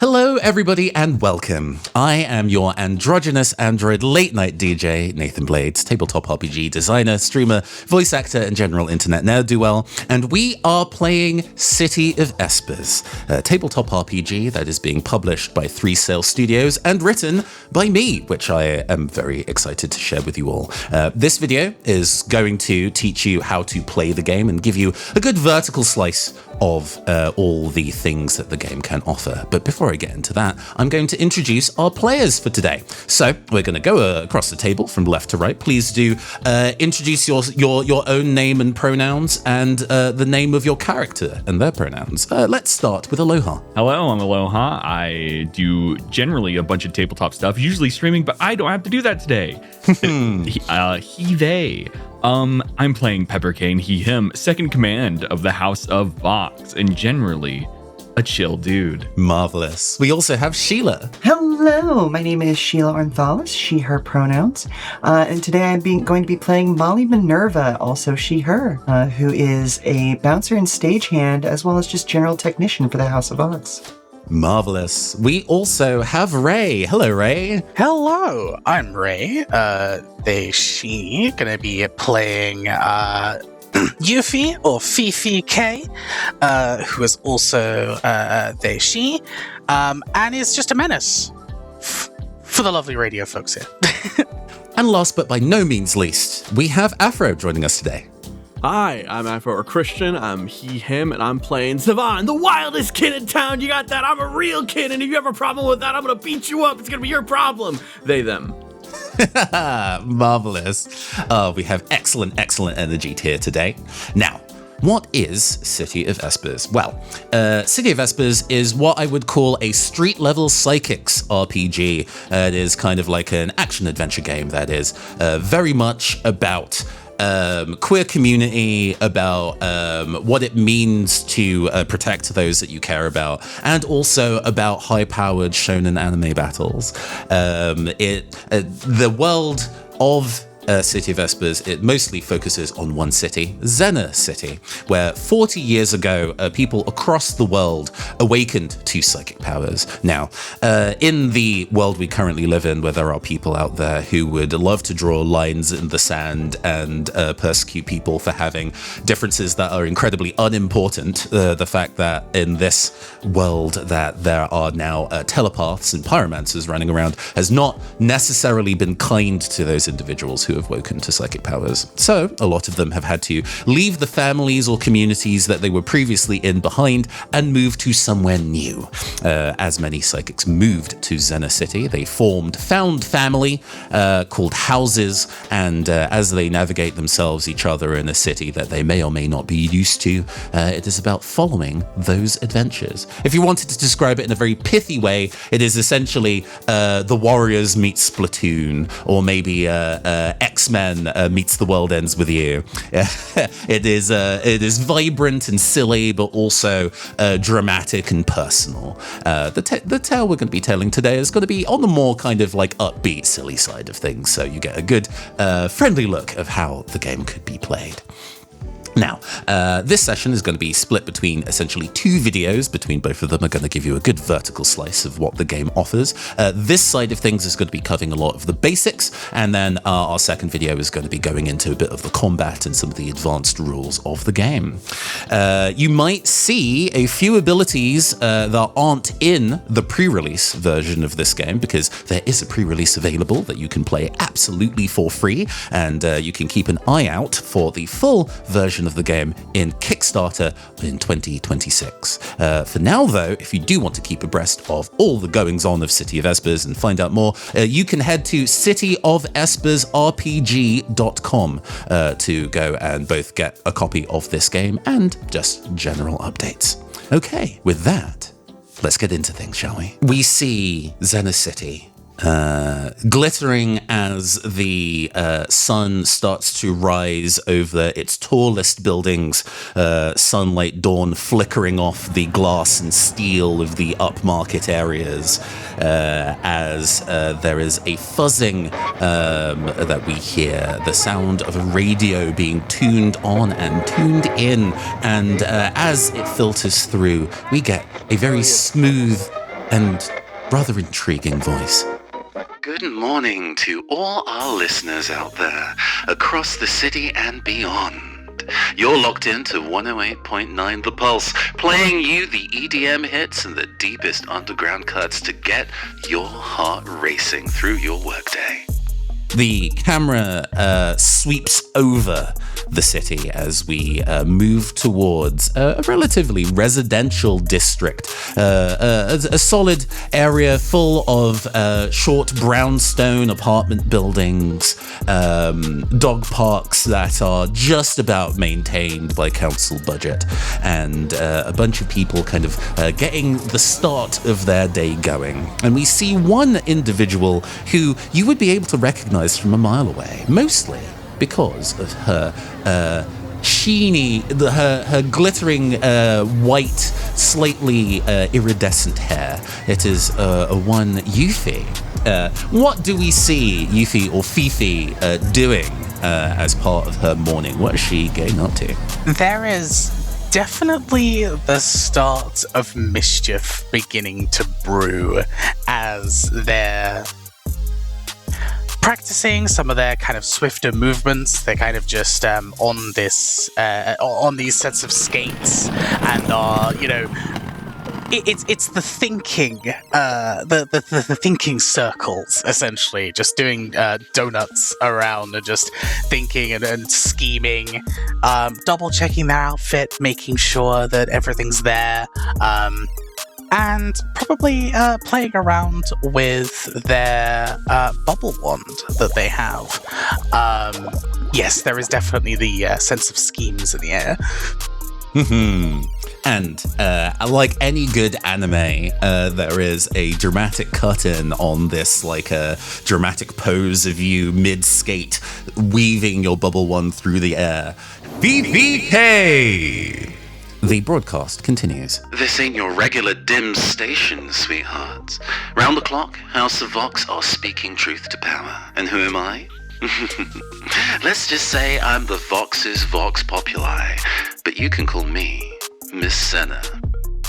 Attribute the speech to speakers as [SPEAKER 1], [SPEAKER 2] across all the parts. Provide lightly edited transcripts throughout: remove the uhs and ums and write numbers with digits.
[SPEAKER 1] Hello, everybody, and welcome. I am your androgynous android late-night DJ, Nathan Blades, tabletop RPG designer, streamer, voice actor, and general internet ne'er-do-well, and we are playing City of Espers, a tabletop RPG that is being published by 3 Sail Studios and written by me, which I am very excited to share with you all. This video is going to teach you how to play the game and give you a good vertical slice of all the things that the game can offer. But before I get into that, I'm going to introduce our players for today. So we're going to go across the table from left to right. Please do introduce your own name and pronouns and the name of your character and their pronouns. Let's start with Aloha.
[SPEAKER 2] Hello, I'm Aloha. I do generally a bunch of tabletop stuff, usually streaming, but I don't have to do that today. He, they. I'm playing Peppercane, he, him, second command of the House of Vox, and generally a chill dude.
[SPEAKER 1] Marvelous. We also have Sheila.
[SPEAKER 3] Hello, my name is Sheila Ornthalis, she, her pronouns, and today I'm going to be playing Molly Minerva, also she, her, who is a bouncer and stagehand, as well as just general technician for the House of Vox.
[SPEAKER 1] Marvelous. We also have Ray. Hello, Ray.
[SPEAKER 4] Hello, I'm Ray. They, she, gonna be playing Yuffie or Fifi K, who is also they, she, and is just a menace for the lovely radio folks here.
[SPEAKER 1] And last but by no means least, we have Afro joining us today.
[SPEAKER 5] Hi, I'm Afro or Christian. I'm he, him, and I'm playing Savan, the wildest kid in town. You got that? I'm a real kid, and if you have a problem with that, I'm gonna beat you up. It's gonna be your problem. They, them.
[SPEAKER 1] Marvelous. We have excellent energy here today. Now, what is City of Espers? Well, City of Espers is what I would call a street-level psychics RPG. It is kind of like an action-adventure game that is very much about queer community, about what it means to protect those that you care about, and also about high-powered shonen anime battles. The world of City of Espers, it mostly focuses on one city, Zena City, where 40 years ago, people across the world awakened to psychic powers. Now, in the world we currently live in, where there are people out there who would love to draw lines in the sand and persecute people for having differences that are incredibly unimportant, the fact that in this world that there are now telepaths and pyromancers running around has not necessarily been kind to those individuals who have woken to psychic powers. So a lot of them have had to leave the families or communities that they were previously in behind and move to somewhere new. As many psychics moved to Zena City, they formed found family called houses, and as they navigate themselves each other in a city that they may or may not be used to, it is about following those adventures. If you wanted to describe it in a very pithy way, it is essentially the Warriors meets Splatoon, or maybe X-Men meets The World Ends With You. It is vibrant and silly, but also dramatic and personal. The tale we're going to be telling today is going to be on the more kind of like upbeat, silly side of things, so you get a good, friendly look of how the game could be played. Now, this session is going to be split between essentially 2 videos. Between both of them are going to give you a good vertical slice of what the game offers. This side of things is going to be covering a lot of the basics, and then our second video is going to be going into a bit of the combat and some of the advanced rules of the game. You might see a few abilities that aren't in the pre-release version of this game, because there is a pre-release available that you can play absolutely for free, and you can keep an eye out for the full version of the game in Kickstarter in 2026. For now, though, if you do want to keep abreast of all the goings-on of City of Espers and find out more, you can head to cityofespersrpg.com to go and both get a copy of this game and just general updates. Okay, with that, let's get into things, shall we? We see Zena City glittering as the sun starts to rise over its tallest buildings, sunlight dawn flickering off the glass and steel of the upmarket areas, as there is a fuzzing that we hear, the sound of a radio being tuned on and tuned in, and as it filters through, we get a very smooth and rather intriguing voice.
[SPEAKER 6] Good morning to all our listeners out there, across the city and beyond. You're locked into 108.9 The Pulse, playing you the EDM hits and the deepest underground cuts to get your heart racing through your workday.
[SPEAKER 1] The camera sweeps over the city as we move towards a relatively residential district, a solid area full of short brownstone apartment buildings, dog parks that are just about maintained by council budget, and a bunch of people kind of getting the start of their day going. And we see one individual who you would be able to recognize from a mile away, mostly because of her her glittering white, slightly iridescent hair. It is one Yuffie. What do we see Yuffie or Fifi doing as part of her morning? What is she getting up to?
[SPEAKER 4] There is definitely the start of mischief beginning to brew as they're practicing some of their kind of swifter movements. They're kind of just on these sets of skates, and are, it's the thinking, the thinking circles, essentially, just doing donuts around and just thinking and scheming, double checking their outfit, making sure that everything's there, and probably playing around with their bubble wand that they have. Yes, there is definitely the sense of schemes in the air.
[SPEAKER 1] And like any good anime, there is a dramatic cut-in on this, like a dramatic pose of you mid-skate, weaving your bubble wand through the air. BBK! The broadcast continues.
[SPEAKER 6] This ain't your regular dim station, sweethearts. Round the clock, House of Vox are speaking truth to power. And who am I? Let's just say I'm the Vox's Vox Populi, but you can call me Miss Senna.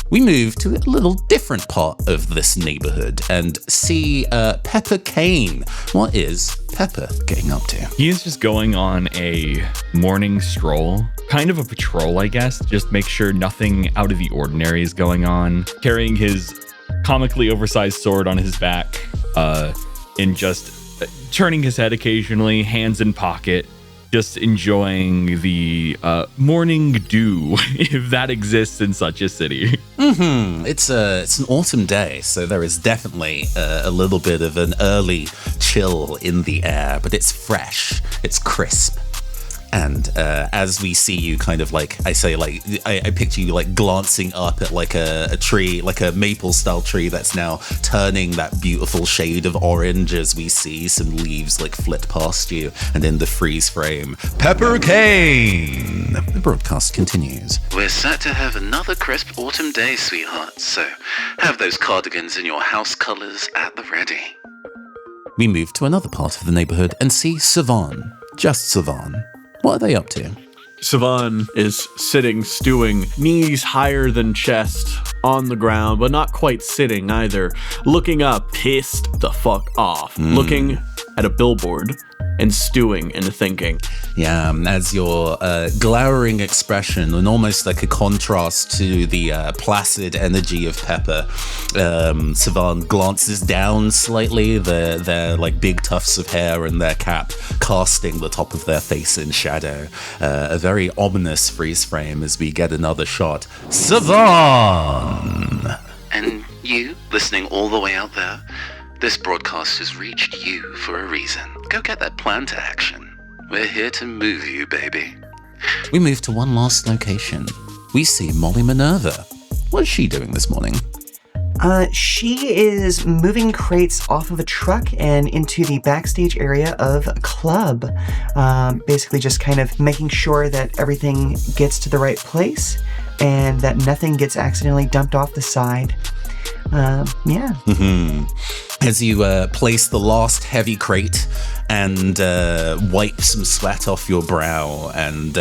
[SPEAKER 1] We move to a little different part of this neighborhood and see Pepper Kane. What is Pepper getting up to?
[SPEAKER 2] He is just going on a morning stroll, kind of a patrol, I guess, just make sure nothing out of the ordinary is going on, carrying his comically oversized sword on his back, and just turning his head occasionally, hands in pocket, just enjoying the morning dew, if that exists in such a city.
[SPEAKER 1] It's an autumn day, so there is definitely a little bit of an early chill in the air, but it's fresh, it's crisp. And as we see you kind of like, I picture you like glancing up at like a tree, like a maple style tree that's now turning that beautiful shade of orange as we see some leaves like flit past you, and in the freeze frame, Pepper Kane! The broadcast continues.
[SPEAKER 6] We're set to have another crisp autumn day, sweethearts, so have those cardigans in your house colors at the ready.
[SPEAKER 1] We move to another part of the neighborhood and see Savan. Just Savan. What are they up to?
[SPEAKER 5] Savan is sitting, stewing, knees higher than chest, on the ground, but not quite sitting either, looking up, pissed the fuck off, looking at a billboard and stewing and thinking.
[SPEAKER 1] Yeah, as your glowering expression, and almost like a contrast to the placid energy of Pepper, Savan glances down slightly, their like big tufts of hair and their cap casting the top of their face in shadow. A very ominous freeze frame as we get another shot. Savan!
[SPEAKER 6] And you, listening all the way out there, this broadcast has reached you for a reason. Go get that plan to action. We're here to move you, baby.
[SPEAKER 1] We move to one last location. We see Molly Minerva. What is she doing this morning?
[SPEAKER 3] She is moving crates off of a truck and into the backstage area of a club. Basically just kind of making sure that everything gets to the right place and that nothing gets accidentally dumped off the side. Yeah.
[SPEAKER 1] as you place the last heavy crate and wipe some sweat off your brow and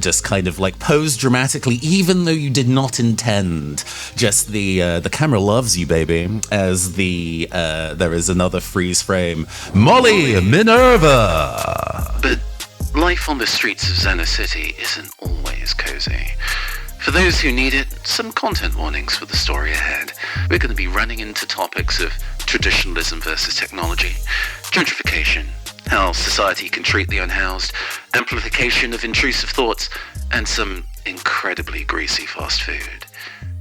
[SPEAKER 1] just kind of like pose dramatically, even though you did not intend. Just the camera loves you, baby. As there is another freeze frame. Molly Minerva.
[SPEAKER 6] But life on the streets of Zena City isn't always cozy. For those who need it, some content warnings for the story ahead. We're going to be running into topics of traditionalism versus technology, gentrification, how society can treat the unhoused, amplification of intrusive thoughts, and some incredibly greasy fast food.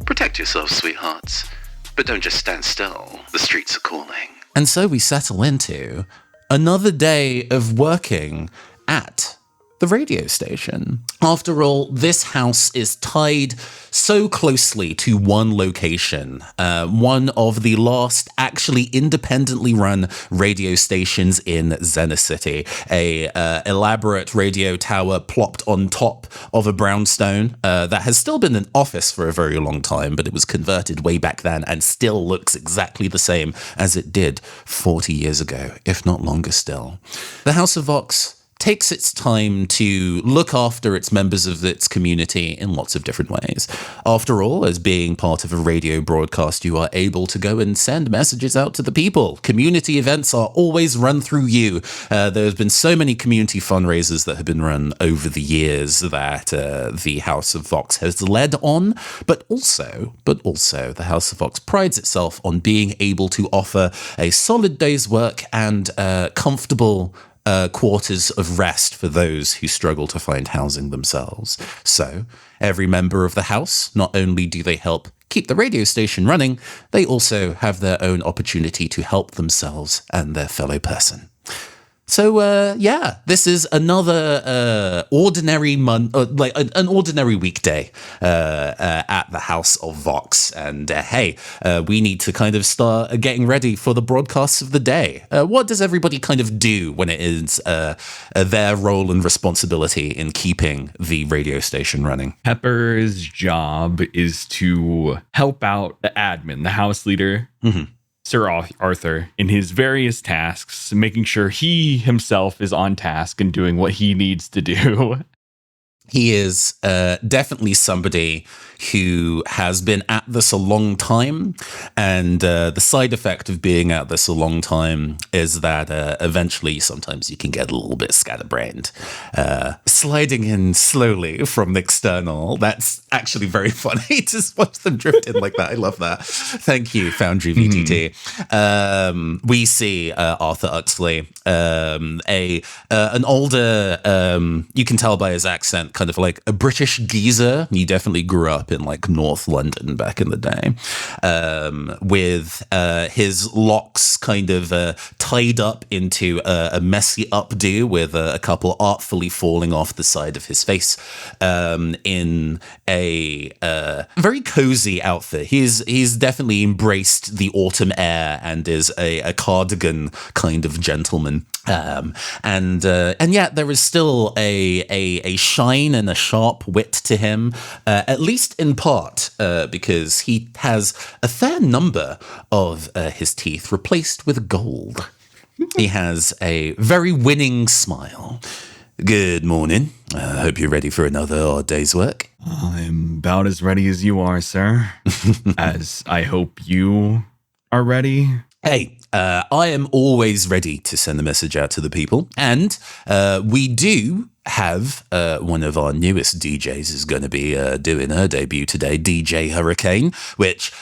[SPEAKER 6] Protect yourselves, sweethearts, but don't just stand still. The streets are calling.
[SPEAKER 1] And so we settle into another day of working at the radio station. After all, this house is tied so closely to one location, one of the last actually independently run radio stations in Zena City, a elaborate radio tower plopped on top of a brownstone that has still been an office for a very long time, but it was converted way back then and still looks exactly the same as it did 40 years ago, if not longer still. The House of Vox takes its time to look after its members of its community in lots of different ways. After all, as being part of a radio broadcast, you are able to go and send messages out to the people. Community events are always run through you. There's been so many community fundraisers that have been run over the years that the House of Vox has led on, but also the House of Vox prides itself on being able to offer a solid day's work and comfortable quarters of rest for those who struggle to find housing themselves. So, every member of the house, not only do they help keep the radio station running, they also have their own opportunity to help themselves and their fellow person. So, this is another ordinary an ordinary weekday at the House of Vox. And we need to kind of start getting ready for the broadcasts of the day. What does everybody kind of do when it is their role and responsibility in keeping the radio station running?
[SPEAKER 2] Pepper's job is to help out the admin, the house leader. Mm-hmm. Sir Arthur, in his various tasks, making sure he himself is on task and doing what he needs to do.
[SPEAKER 1] He is definitely somebody who has been at this a long time, and the side effect of being at this a long time is that eventually sometimes you can get a little bit scatterbrained. Sliding in slowly from the external, that's actually very funny to watch them drift in like that. I love that. Thank you, Foundry VTT. We see Arthur Uxley, an older, you can tell by his accent, kind of like a British geezer. He definitely grew up in like North London back in the day, with his locks kind of tied up into a messy updo with a couple artfully falling off the side of his face, in a very cozy outfit. He's definitely embraced the autumn air and is a cardigan kind of gentleman. And yet there is still a shine and a sharp wit to him, at least in part, because he has a fair number of his teeth replaced with gold. He has a very winning smile. Good morning. I hope you're ready for another day's work.
[SPEAKER 2] I'm about as ready as you are, sir. As I hope you are ready.
[SPEAKER 1] Hey, I am always ready to send a message out to the people. And we do have one of our newest DJs is going to be doing her debut today, DJ Hurricane, which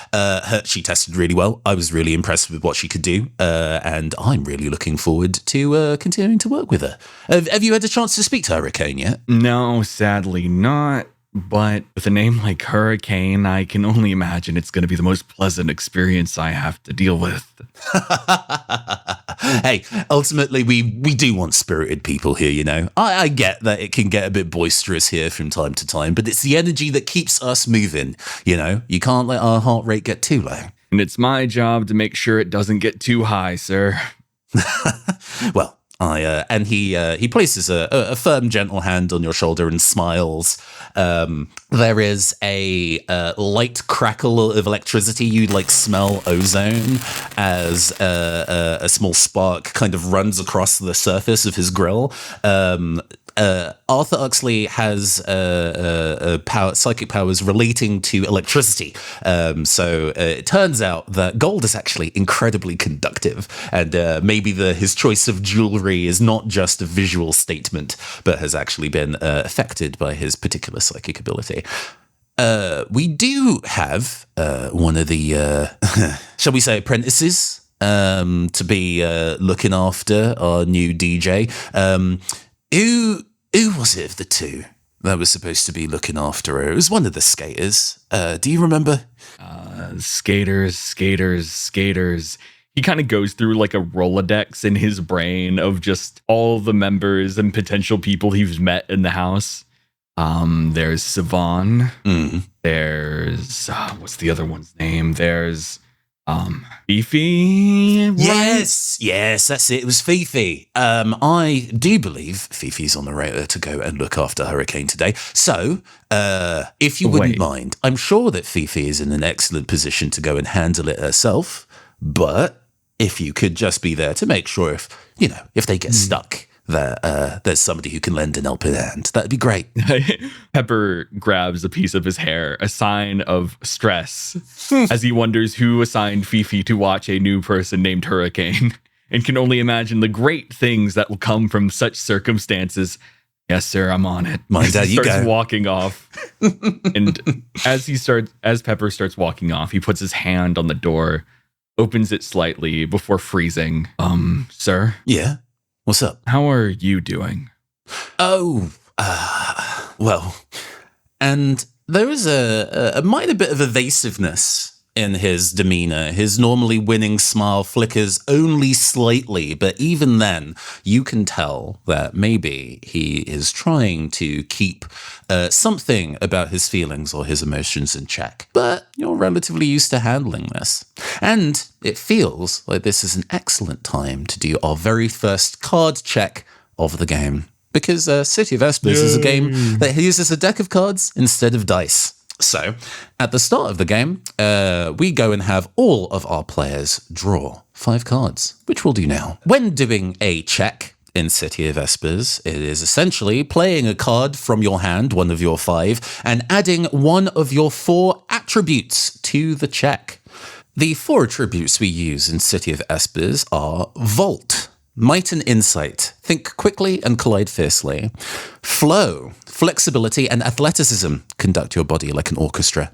[SPEAKER 1] she tested really well. I was really impressed with what she could do. And I'm really looking forward to continuing to work with her. Have you had a chance to speak to Hurricane yet?
[SPEAKER 2] No, sadly not. But with a name like Hurricane, I can only imagine it's going to be the most pleasant experience I have to deal with.
[SPEAKER 1] Hey, ultimately, we do want spirited people here, you know. I get that it can get a bit boisterous here from time to time, but it's the energy that keeps us moving, you know. You can't let our heart rate get too low.
[SPEAKER 2] And it's my job to make sure it doesn't get too high, sir.
[SPEAKER 1] Well, And he places a firm, gentle hand on your shoulder and smiles. There is a light crackle of electricity. You smell ozone as a small spark kind of runs across the surface of his grill. Arthur Uxley has psychic powers relating to electricity. So it turns out that gold is actually incredibly conductive, and maybe his choice of jewelry is not just a visual statement, but has actually been affected by his particular psychic ability. We do have one of the, shall we say, apprentices to be looking after our new DJ. Who was it of the two that was supposed to be looking after her? It was one of the skaters. Do you remember?
[SPEAKER 2] Skaters. He kind of goes through like a Rolodex in his brain of just all the members and potential people he's met in the house. There's Sivan. There's what's the other one's name? There's Fifi.
[SPEAKER 1] Yes, that's it. It was Fifi. I do believe Fifi's on the radar to go and look after Hurricane today. So, if you wouldn't mind, I'm sure that Fifi is in an excellent position to go and handle it herself. But if you could just be there to make sure if they get stuck, that there's somebody who can lend an helping hand, that'd be great.
[SPEAKER 2] Pepper grabs a piece of his hair, a sign of stress, as he wonders who assigned Fifi to watch a new person named Hurricane, and can only imagine the great things that will come from such circumstances. Yes, sir, I'm on it.
[SPEAKER 1] My dad, you go.
[SPEAKER 2] Starts walking off, and as Pepper starts walking off, he puts his hand on the door, opens it slightly before freezing. Sir?
[SPEAKER 1] Yeah? What's up?
[SPEAKER 2] How are you doing?
[SPEAKER 1] Oh, well, and there was a minor bit of evasiveness in his demeanor. His normally winning smile flickers only slightly, but even then, you can tell that maybe he is trying to keep something about his feelings or his emotions in check. But you're relatively used to handling this. And it feels like this is an excellent time to do our very first card check of the game. Because City of Espers is a game that uses a deck of cards instead of dice. So, at the start of the game, we go and have all of our players draw 5 cards, which we'll do now. When doing a check in City of Espers, it is essentially playing a card from your hand, one of your 5, and adding one of your 4 attributes to the check. The 4 attributes we use in City of Espers are Vault, Might and Insight, think quickly and collide fiercely. Flow, flexibility and athleticism, conduct your body like an orchestra.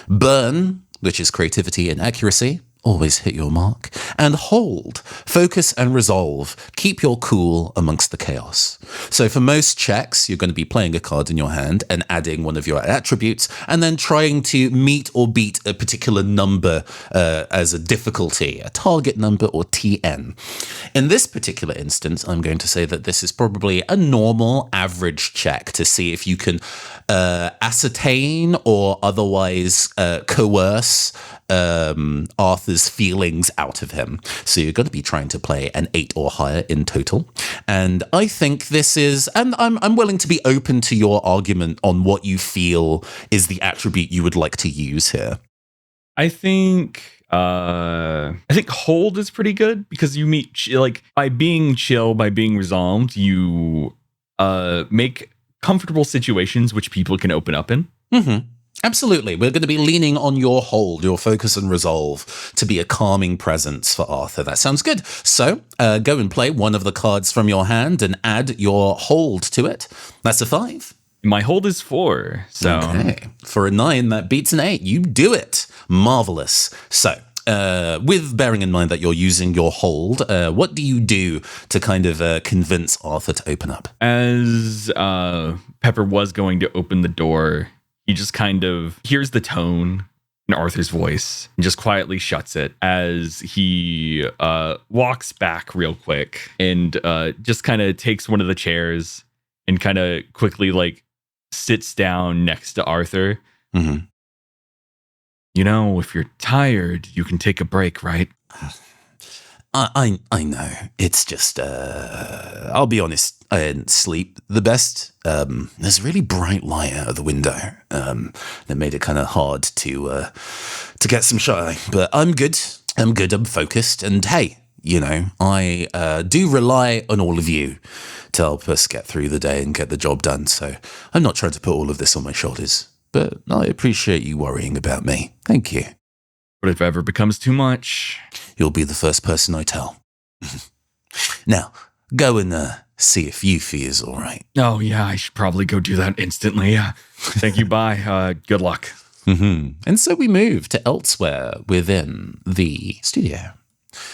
[SPEAKER 1] Burn, which is creativity and accuracy, always hit your mark. And Hold, focus and resolve, keep your cool amongst the chaos. So for most checks, you're going to be playing a card in your hand and adding one of your attributes, and then trying to meet or beat a particular number as a difficulty, a target number or TN. In this particular instance, I'm going to say that this is probably a normal average check to see if you can ascertain or otherwise coerce Arthur's feelings out of him. So you're going to be trying to play an 8 or higher in total. And I think this is, and I'm willing to be open to your argument on what you feel is the attribute you would like to use here.
[SPEAKER 2] I think Hold is pretty good because you meet by being chill, by being resolved, you make comfortable situations which people can open up in.
[SPEAKER 1] Mm-hmm. Absolutely. We're going to be leaning on your Hold, your focus and resolve to be a calming presence for Arthur. That sounds good. So go and play one of the cards from your hand and add your Hold to it. That's a 5.
[SPEAKER 2] My Hold is 4. So
[SPEAKER 1] okay. For a 9, that beats an 8. You do it. Marvelous. So with bearing in mind that you're using your Hold, what do you do to kind of convince Arthur to open up?
[SPEAKER 2] As Pepper was going to open the door, he just kind of hears the tone in Arthur's voice and just quietly shuts it as he walks back real quick and just kind of takes one of the chairs and kind of quickly sits down next to Arthur.
[SPEAKER 1] Mm-hmm.
[SPEAKER 2] You know, if you're tired, you can take a break, right?
[SPEAKER 1] I know. It's just, I'll be honest, I didn't sleep the best. There's a really bright light out of the window. That made it kind of hard to get some shine. But I'm good. I'm focused. And hey, I do rely on all of you to help us get through the day and get the job done. So I'm not trying to put all of this on my shoulders. But I appreciate you worrying about me. Thank you.
[SPEAKER 2] But if it ever becomes too much,
[SPEAKER 1] You'll be the first person I tell. Now, go and see if Yuffie is all right.
[SPEAKER 2] oh yeah, I should probably go do that instantly. Thank you. Bye. Good luck.
[SPEAKER 1] And so we move to elsewhere within the studio.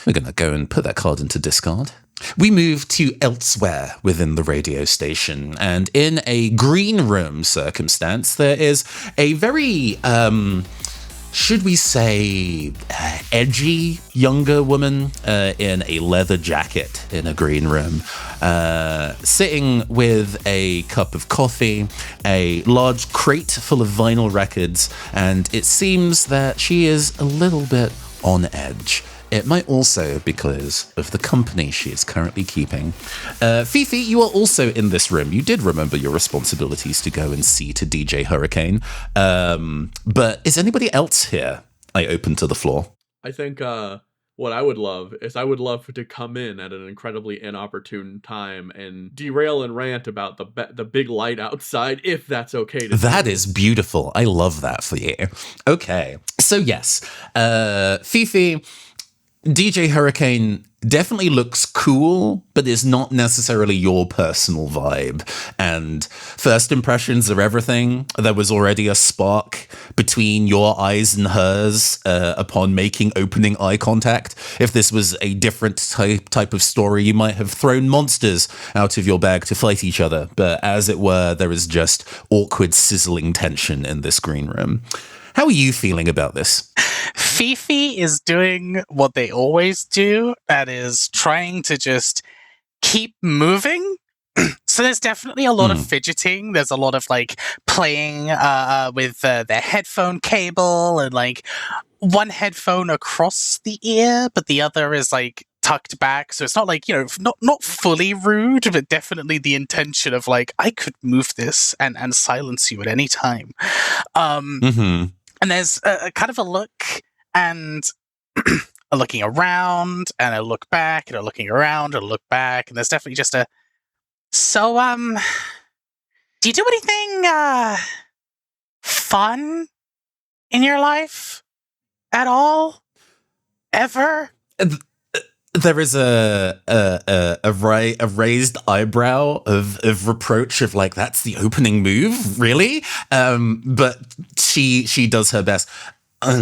[SPEAKER 1] We're going to go and put that card into discard. We move to elsewhere within the radio station, and in a green room circumstance, there is a very, should we say, edgy younger woman in a leather jacket in a green room, sitting with a cup of coffee, a large crate full of vinyl records, and it seems that she is a little bit on edge. It might also be because of the company she is currently keeping. Fifi, you are also in this room. You did remember your responsibilities to go and see to DJ Hurricane. But is anybody else here? I open to the floor.
[SPEAKER 5] I think what I would love is I would love to come in at an incredibly inopportune time and derail and rant about the big light outside, if that's okay to
[SPEAKER 1] That
[SPEAKER 5] do.
[SPEAKER 1] is beautiful. I love that for you. Okay. So yes, Fifi, DJ Hurricane definitely looks cool, but is not necessarily your personal vibe. And first impressions are everything. There was already a spark between your eyes and hers upon making opening eye contact. If this was a different type of story, you might have thrown monsters out of your bag to fight each other. But as it were, there is just awkward, sizzling tension in this green room. How are you feeling about this?
[SPEAKER 4] Fifi is doing what they always do, that is trying to just keep moving. So there's definitely a lot of fidgeting. There's a lot of playing with their headphone cable, and one headphone across the ear, but the other is tucked back. So it's not not fully rude, but definitely the intention of I could move this and silence you at any time. And there's a kind of a look and a looking around and a look back and a looking around and a look back. And there's definitely just a, so, do you do anything, fun in your life at all? Ever?
[SPEAKER 1] There is a raised eyebrow of reproach of that's the opening move, really? But she does her best. I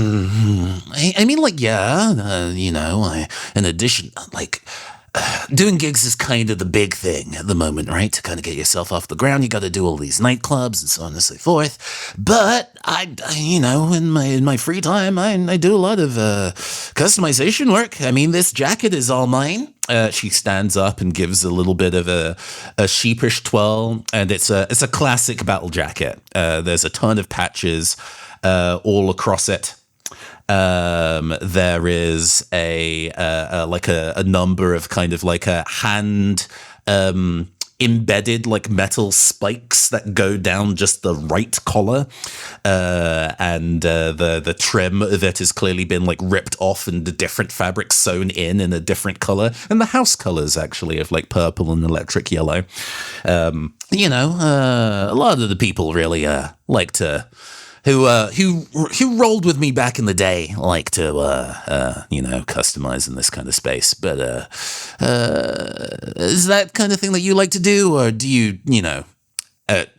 [SPEAKER 1] mean, in addition, doing gigs is kind of the big thing at the moment, right? To kind of get yourself off the ground, you got to do all these nightclubs and so on and so forth. But in my free time, I do a lot of customization work. I mean, this jacket is all mine. She stands up and gives a little bit of a sheepish twirl, and it's a classic battle jacket. There's a ton of patches all across it. There is a number of kind of a hand embedded metal spikes that go down just the right collar, and the trim of it has clearly been ripped off and the different fabrics sewn in a different color, and the house colors actually of purple and electric yellow. A lot of the people really like to. Who rolled with me back in the day like to customize in this kind of space. But is that kind of thing that you like to do, or do you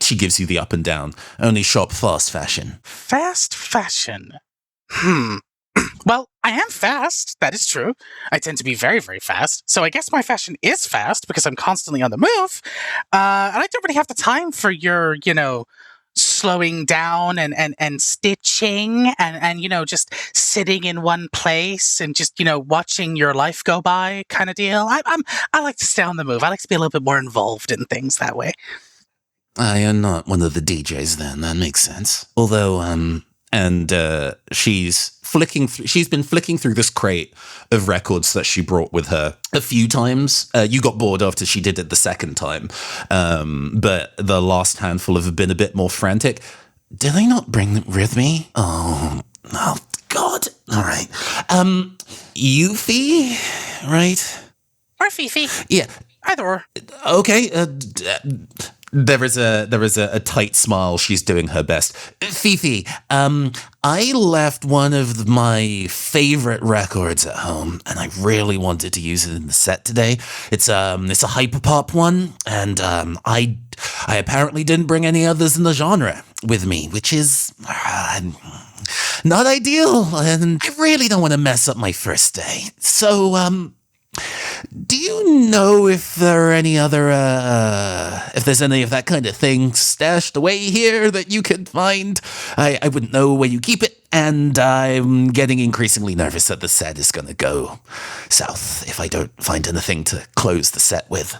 [SPEAKER 1] she gives you the up and down, only shop fast fashion?
[SPEAKER 4] Fast fashion. Well, I am fast. That is true. I tend to be very, very fast. So I guess my fashion is fast because I'm constantly on the move. And I don't really have the time for your, slowing down and stitching and just sitting in one place and just watching your life go by kind of deal. I like to stay on the move. I like to be a little bit more involved in things that way.
[SPEAKER 1] I am not one of the DJs then. That makes sense. Although and she's been flicking through this crate of records that she brought with her a few times. You got bored after she did it the second time, but the last handful have been a bit more frantic. Did I not bring them with me? Oh God! All right, Yuffie, right?
[SPEAKER 4] Or Fifi.
[SPEAKER 1] Yeah.
[SPEAKER 4] Either or.
[SPEAKER 1] Okay. There is a tight smile. She's doing her best. Fifi, I left one of my favorite records at home, and I really wanted to use it in the set today. It's a hyperpop one, and I apparently didn't bring any others in the genre with me, which is not ideal, and I really don't want to mess up my first day. So, do you know if there are any other, if there's any of that kind of thing stashed away here that you could find? I wouldn't know where you keep it, and I'm getting increasingly nervous that the set is going to go south if I don't find anything to close the set with.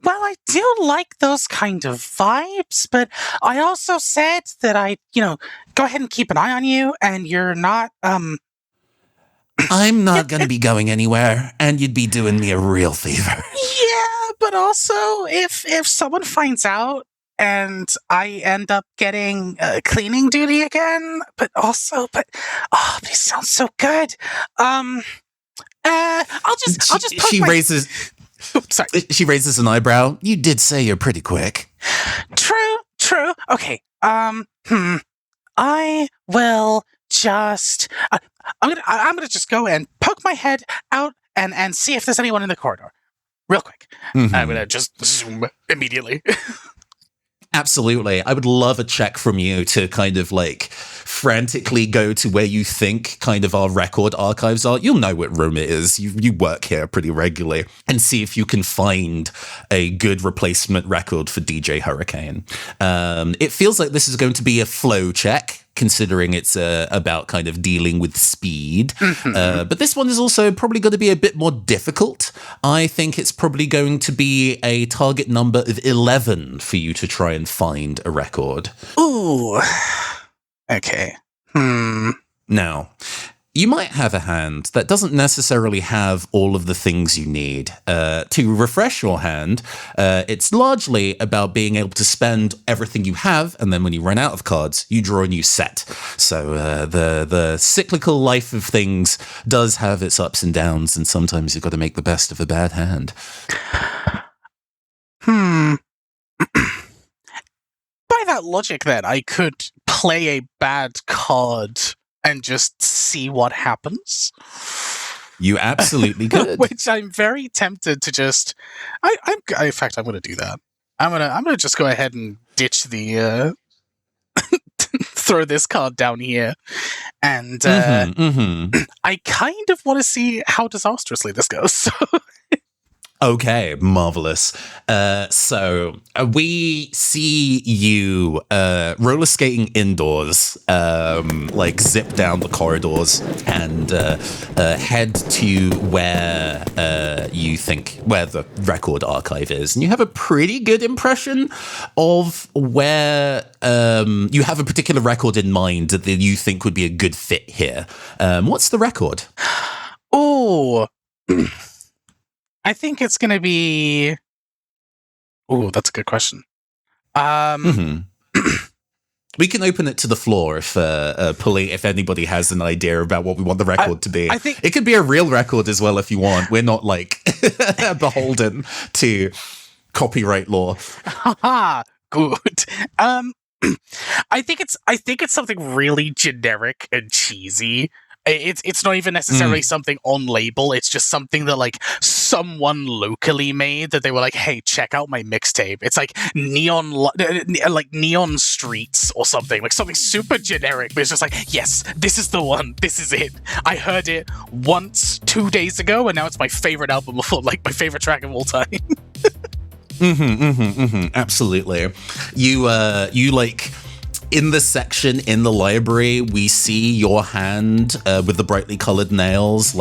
[SPEAKER 4] Well, I do like those kind of vibes, but I also said that I, go ahead and keep an eye on you, and you're not,
[SPEAKER 1] I'm not going to be going anywhere, and you'd be doing me a real favor.
[SPEAKER 4] Yeah, but also, if someone finds out and I end up getting cleaning duty again, but this sounds so good. I'll just poke my...
[SPEAKER 1] raises...
[SPEAKER 4] Oops, sorry.
[SPEAKER 1] She raises an eyebrow. You did say you're pretty quick.
[SPEAKER 4] True. Okay. I will just... I'm gonna just go and poke my head out and see if there's anyone in the corridor. Real quick.
[SPEAKER 1] Mm-hmm.
[SPEAKER 4] I'm gonna just zoom immediately.
[SPEAKER 1] Absolutely. I would love a check from you to kind of frantically go to where you think kind of our record archives are. You'll know what room it is. You work here pretty regularly, and see if you can find a good replacement record for DJ Hurricane. It feels like this is going to be a flow check, considering it's about kind of dealing with speed. But this one is also probably going to be a bit more difficult. I think it's probably going to be a target number of 11 for you to try and find a record.
[SPEAKER 4] Ooh. Okay.
[SPEAKER 1] Now, you might have a hand that doesn't necessarily have all of the things you need. To refresh your hand, it's largely about being able to spend everything you have, and then when you run out of cards, you draw a new set. So the cyclical life of things does have its ups and downs, and sometimes you've got to make the best of a bad hand.
[SPEAKER 4] By that logic, then, I could play a bad card and just see what happens.
[SPEAKER 1] You absolutely could.
[SPEAKER 4] Which I'm very tempted to just. In fact, I'm going to do that. I'm gonna just go ahead and ditch the. Throw this card down here, and I kind of want to see how disastrously this goes. So.
[SPEAKER 1] Okay, marvelous. So we see you roller skating indoors, zip down the corridors and head to where you think where the record archive is, and you have a pretty good impression of where you have a particular record in mind that you think would be a good fit here. What's the record?
[SPEAKER 4] Oh. I think it's going to be... Oh, that's a good question.
[SPEAKER 1] We can open it to the floor if anybody has an idea about what we want the record to be.
[SPEAKER 4] I think
[SPEAKER 1] it could be a real record as well if you want. We're not beholden to copyright law.
[SPEAKER 4] Good. I think it's something really generic and cheesy. It's not even necessarily something on label. It's just something that someone locally made that they were like, "Hey, check out my mixtape." It's like neon streets or something, something super generic. But it's just like, yes, this is the one. This is it. I heard it once 2 days ago, and now it's my favorite album of my favorite track of all time.
[SPEAKER 1] Absolutely. You in the section in the library, we see your hand with the brightly colored nails,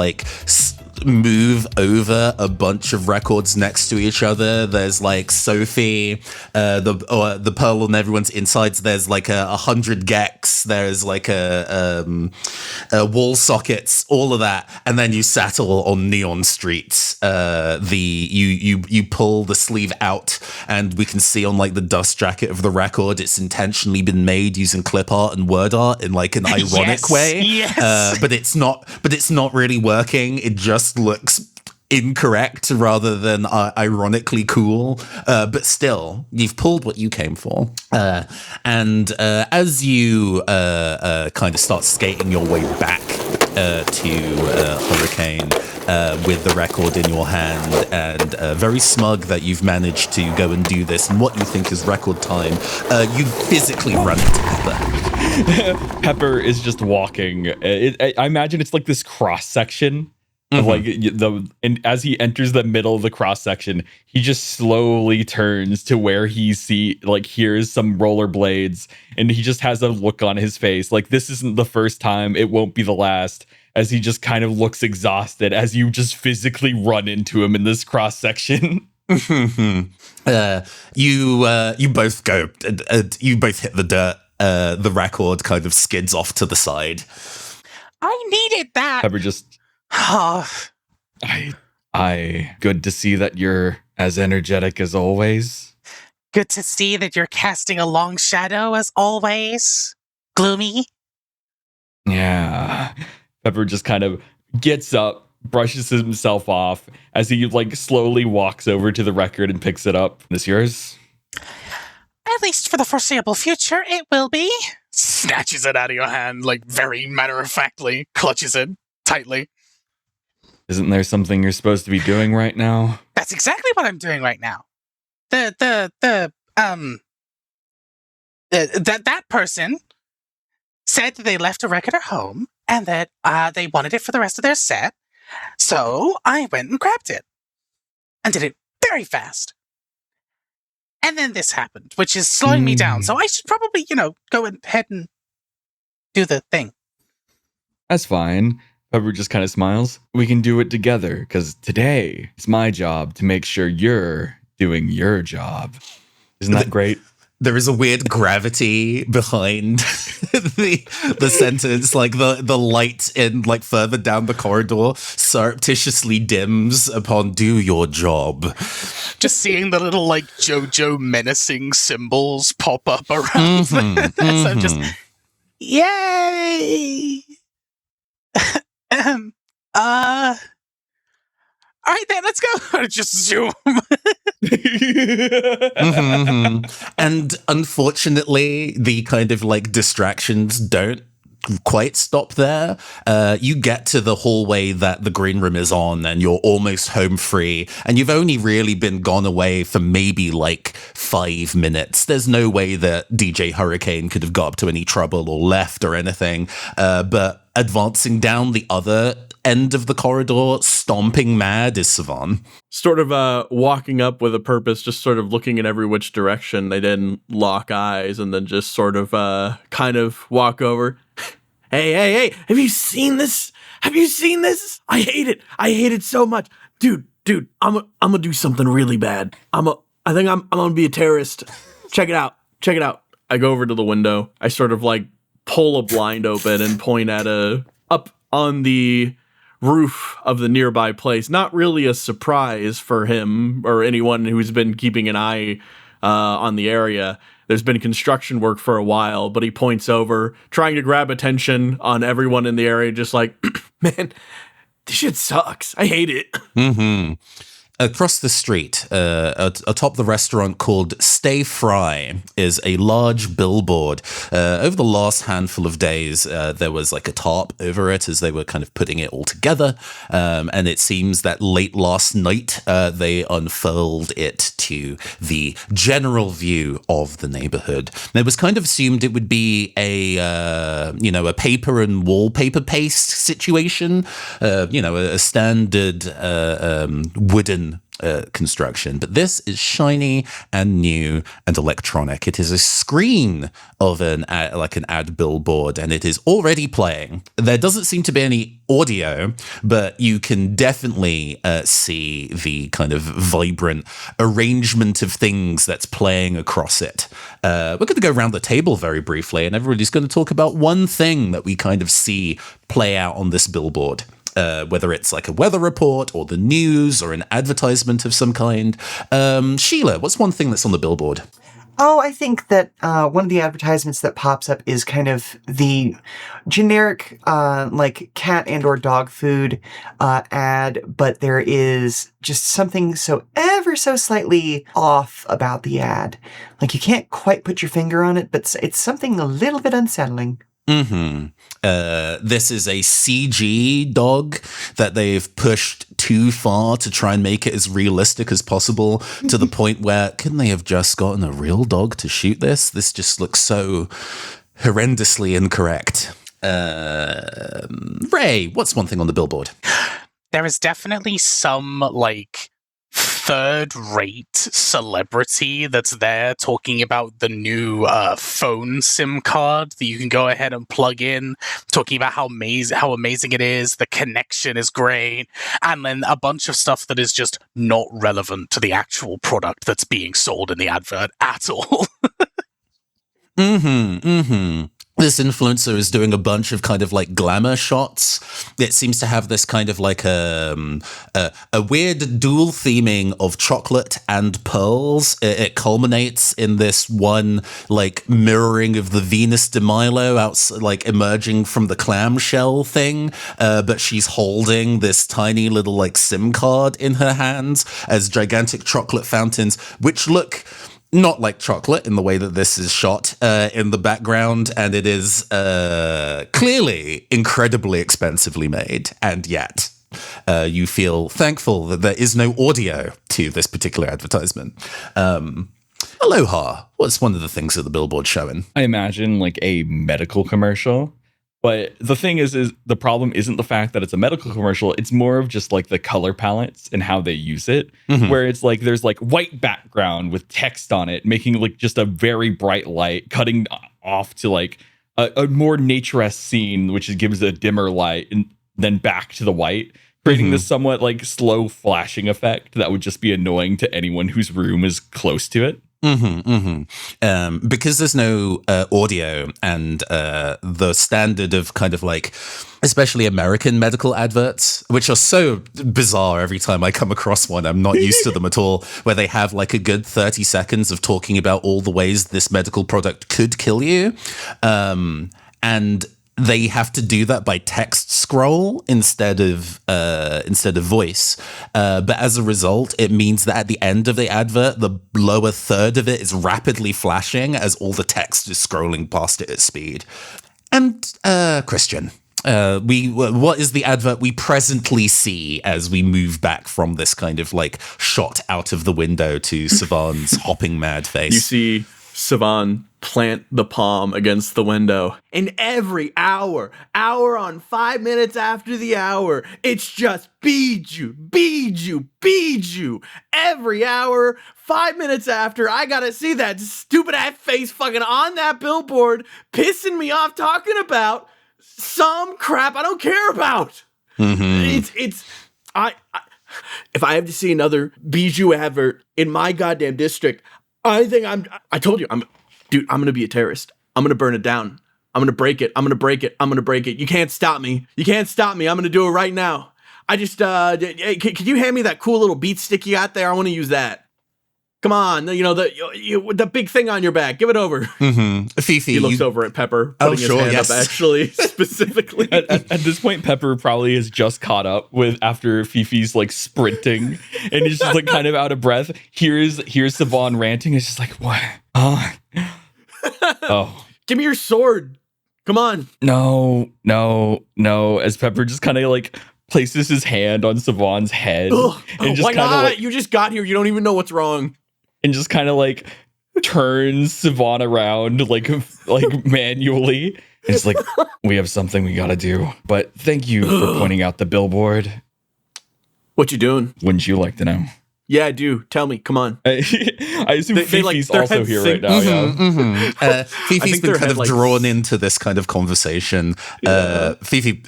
[SPEAKER 1] move over a bunch of records next to each other. There's like Sophie, the pearl on everyone's insides. There's like 100 gex. There's like a wall sockets, all of that, and then you settle on Neon Streets. You pull the sleeve out, and we can see on like the dust jacket of the record, it's intentionally been made using clip art and word art in like an ironic way.
[SPEAKER 4] Yes.
[SPEAKER 1] But it's not really working. It just looks incorrect rather than ironically cool. But still, you've pulled what you came for. And as you kind of start skating your way back to Hurricane with the record in your hand and very smug that you've managed to go and do this in what you think is record time, you physically run into Pepper.
[SPEAKER 2] Pepper is just walking. I imagine it's like this cross section. Of like and as he enters the middle of the cross section, he just slowly turns to where he hears some rollerblades, and he just has a look on his face like this isn't the first time, it won't be the last. As he just kind of looks exhausted as you just physically run into him in this cross section.
[SPEAKER 1] You both go. You both hit the dirt. The record kind of skids off to the side.
[SPEAKER 4] I needed that.
[SPEAKER 2] Pepper just.
[SPEAKER 4] Oh,
[SPEAKER 2] I good to see that you're as energetic as always.
[SPEAKER 4] good to see that you're casting a long shadow as always. Gloomy.
[SPEAKER 2] Yeah. Pepper just kind of gets up, brushes himself off as he like slowly walks over to the record and picks it up. Is yours?
[SPEAKER 4] At least for the foreseeable future, it will be. Snatches it out of your hand, like very matter-of-factly, clutches it tightly.
[SPEAKER 2] Isn't there something you're supposed to be doing right now?
[SPEAKER 4] That's exactly what I'm doing right now. That person said that they left a record at home and that they wanted it for the rest of their set. So I went and grabbed it and did it very fast. And then this happened, which is slowing me down. So I should probably, go ahead and do the thing.
[SPEAKER 2] That's fine. Pepper just kind of smiles. We can do it together, because today it's my job to make sure you're doing your job. Isn't that great?
[SPEAKER 1] There is a weird gravity behind the sentence, like the light in like further down the corridor surreptitiously dims upon "do your job."
[SPEAKER 4] Just seeing the little like JoJo menacing symbols pop up around this. I'm just, yay! All right then, let's go. Just zoom.
[SPEAKER 1] And unfortunately, the kind of like distractions don't quite stop there. You get to the hallway that the green room is on, and you're almost home free, and you've only really been gone away for maybe like 5 minutes. There's no way that DJ Hurricane could have got up to any trouble or left or anything, but advancing down the other end of the corridor, stomping mad, is Savan.
[SPEAKER 5] Sort of walking up with a purpose, just sort of looking in every which direction. They didn't lock eyes, and then just sort of kind of walk over. Hey, have you seen this? Have you seen this? I hate it. I hate it so much. Dude, I'm gonna do something really bad. I think I'm gonna be a terrorist. Check it out. I go over to the window. I sort of like pull a blind open and point at up on the roof of the nearby place. Not really a surprise for him or anyone who's been keeping an eye on the area. There's been construction work for a while, but he points over, trying to grab attention on everyone in the area, just like, man, this shit sucks. I hate it.
[SPEAKER 1] Mm-hmm. Across the street, atop the restaurant called Stay Fry, is a large billboard. Over the last handful of days, there was like a tarp over it as they were kind of putting it all together. And it seems that late last night, they unfurled it to the general view of the neighborhood. And it was kind of assumed it would be a paper and wallpaper paste situation, a standard wooden construction, but this is shiny and new and electronic. It is a screen of an ad billboard, and it is already playing. There doesn't seem to be any audio, but you can definitely see the kind of vibrant arrangement of things that's playing across it. We're going to go around the table very briefly, and everybody's going to talk about one thing that we kind of see play out on this billboard. Whether it's like a weather report or the news or an advertisement of some kind. Sheila, what's one thing that's on the billboard?
[SPEAKER 3] Oh, I think that one of the advertisements that pops up is kind of the generic like cat and or dog food ad, but there is just something so ever so slightly off about the ad. Like you can't quite put your finger on it, but it's something a little bit unsettling.
[SPEAKER 1] Mm-hmm. This is a CG dog that they've pushed too far to try and make it as realistic as possible to the point where, couldn't they have just gotten a real dog to shoot this? This just looks so horrendously incorrect. Ray, what's one thing on the billboard?
[SPEAKER 4] There is definitely some, like, third-rate celebrity that's there talking about the new phone SIM card that you can go ahead and plug in, talking about how amazing it is, the connection is great, and then a bunch of stuff that is just not relevant to the actual product that's being sold in the advert at all.
[SPEAKER 1] This influencer is doing a bunch of kind of like glamour shots. It seems to have this kind of like a weird dual theming of chocolate and pearls. It culminates in this one like mirroring of the Venus de Milo outside, like emerging from the clamshell thing. But she's holding this tiny little like SIM card in her hands as gigantic chocolate fountains, which look not like chocolate in the way that this is shot in the background, and it is clearly incredibly expensively made, and yet you feel thankful that there is no audio to this particular advertisement. Aloha, what's one of the things that the billboard's showing?
[SPEAKER 2] I imagine like a medical commercial. But the thing is the problem isn't the fact that it's a medical commercial. It's more of just like the color palettes and how they use it, where it's like there's like white background with text on it, making like just a very bright light, cutting off to like a more nature-esque scene, which gives a dimmer light and then back to the white, creating this somewhat like slow flashing effect that would just be annoying to anyone whose room is close to it.
[SPEAKER 1] Because there's no audio and the standard of kind of like, especially American medical adverts, which are so bizarre every time I come across one. I'm not used to them at all, where they have like a good 30 seconds of talking about all the ways this medical product could kill you. And they have to do that by text scroll instead of voice. But as a result, it means that at the end of the advert, the lower third of it is rapidly flashing as all the text is scrolling past it at speed. And Christian, what is the advert we presently see as we move back from this kind of like shot out of the window to Savan's hopping mad face?
[SPEAKER 5] You see Savan plant the palm against the window. And every hour on 5 minutes after the hour, it's just Bijou. Every hour, 5 minutes after, I gotta see that stupid ass face fucking on that billboard, pissing me off, talking about some crap I don't care about. If I have to see another Bijou advert in my goddamn district, I told you, I'm gonna be a terrorist. I'm gonna burn it down. I'm gonna break it. You can't stop me. I'm gonna do it right now. I just, hey, can you hand me that cool little beat stick you got there? I want to use that. Come on, the big thing on your back. Give it over.
[SPEAKER 1] Fifi,
[SPEAKER 5] he looks over at Pepper, putting his hand up, actually, specifically.
[SPEAKER 2] At this point, Pepper probably has just caught up with after Fifi's like sprinting, and he's just like kind of out of breath. Here's Savan ranting. It's just like, what? Oh,
[SPEAKER 5] give me your sword. Come on.
[SPEAKER 2] No. As Pepper just kind of like places his hand on Savan's head.
[SPEAKER 5] And just why not? Like, you just got here. You don't even know what's wrong.
[SPEAKER 2] And just kind of like turns Savan around like manually. And it's like, we have something we gotta do. But thank you for pointing out the billboard.
[SPEAKER 5] What you doing?
[SPEAKER 2] Wouldn't you like to know?
[SPEAKER 5] Yeah, I do. Tell me. Come on.
[SPEAKER 2] I assume Fifi's also here right now. Yeah.
[SPEAKER 1] Fifi's been kind of drawn into this kind of conversation. Fifi,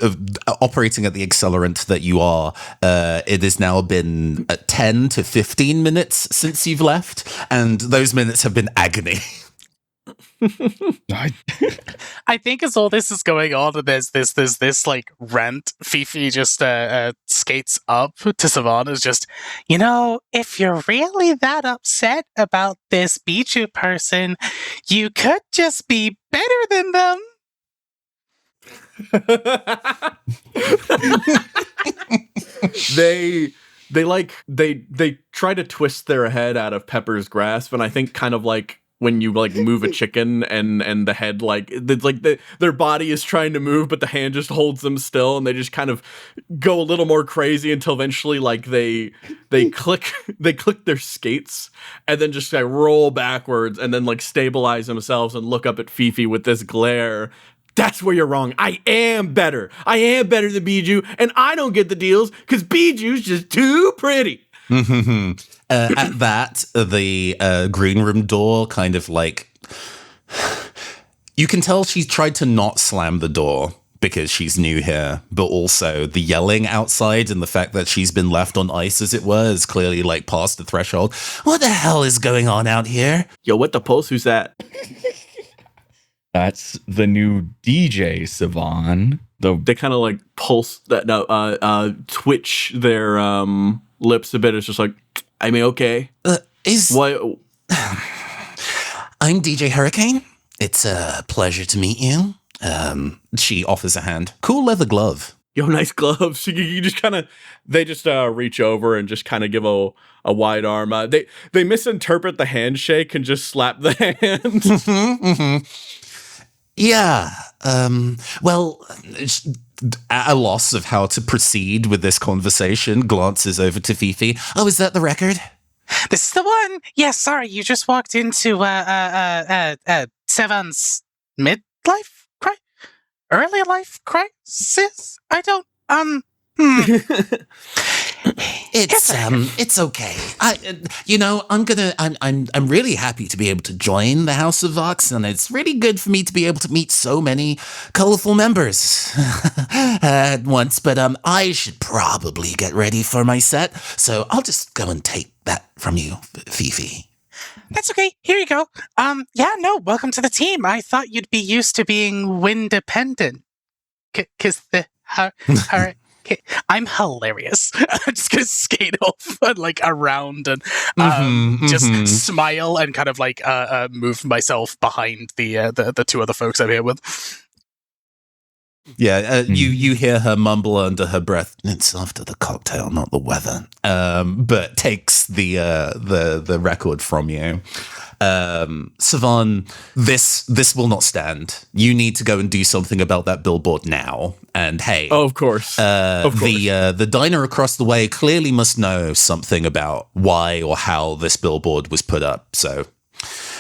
[SPEAKER 1] operating at the accelerant that you are, it has now been 10 to 15 minutes since you've left, and those minutes have been agony.
[SPEAKER 4] I think as all this is going on, and there's this like rant, Fifi just skates up to Savannah, is just, if you're really that upset about this Bijou person, you could just be better than them.
[SPEAKER 5] They try to twist their head out of Pepper's grasp, and I think kind of like when you like move a chicken and the head their body is trying to move, but the hand just holds them still, and they just kind of go a little more crazy until eventually like they click their skates and then just like roll backwards and then like stabilize themselves and look up at Fifi with this glare. That's where you're wrong. I am better than Bijou, and I don't get the deals because Bijou's just too pretty.
[SPEAKER 1] At that, the green room door kind of like... You can tell she's tried to not slam the door because she's new here, but also the yelling outside and the fact that she's been left on ice, as it were, is clearly like past the threshold. What the hell is going on out here?
[SPEAKER 5] Yo, what the pulse? Who's that?
[SPEAKER 2] That's the new DJ, Savon.
[SPEAKER 5] They kind of like pulse that, twitch their lips a bit. It's just like, I mean, okay.
[SPEAKER 1] What? I'm DJ Hurricane. It's a pleasure to meet you. She offers a hand. Cool leather glove.
[SPEAKER 5] Yo, nice gloves. You just kind of, they just reach over and just kind of give a wide arm. They misinterpret the handshake and just slap the hand.
[SPEAKER 1] Yeah. Well, at a loss of how to proceed with this conversation, glances over to Fifi. Oh, is that the record?
[SPEAKER 4] This is the one. Yeah, sorry, you just walked into Sevan's midlife crisis, early life crisis. I don't.
[SPEAKER 1] It's okay. I'm really happy to be able to join the House of Vox, and it's really good for me to be able to meet so many colorful members at once. But I should probably get ready for my set, so I'll just go and take that from you, Fifi.
[SPEAKER 4] That's okay. Here you go. Welcome to the team. I thought you'd be used to being wind-dependent. Because I'm hilarious. I'm just gonna skate off and like around and just smile and kind of like move myself behind the two other folks I'm here with.
[SPEAKER 1] Yeah, you hear her mumble under her breath. It's after the cocktail, not the weather. But takes the record from you. Savan, this will not stand. You need to go and do something about that billboard now. And hey,
[SPEAKER 5] of course.
[SPEAKER 1] The diner across the way clearly must know something about why or how this billboard was put up. So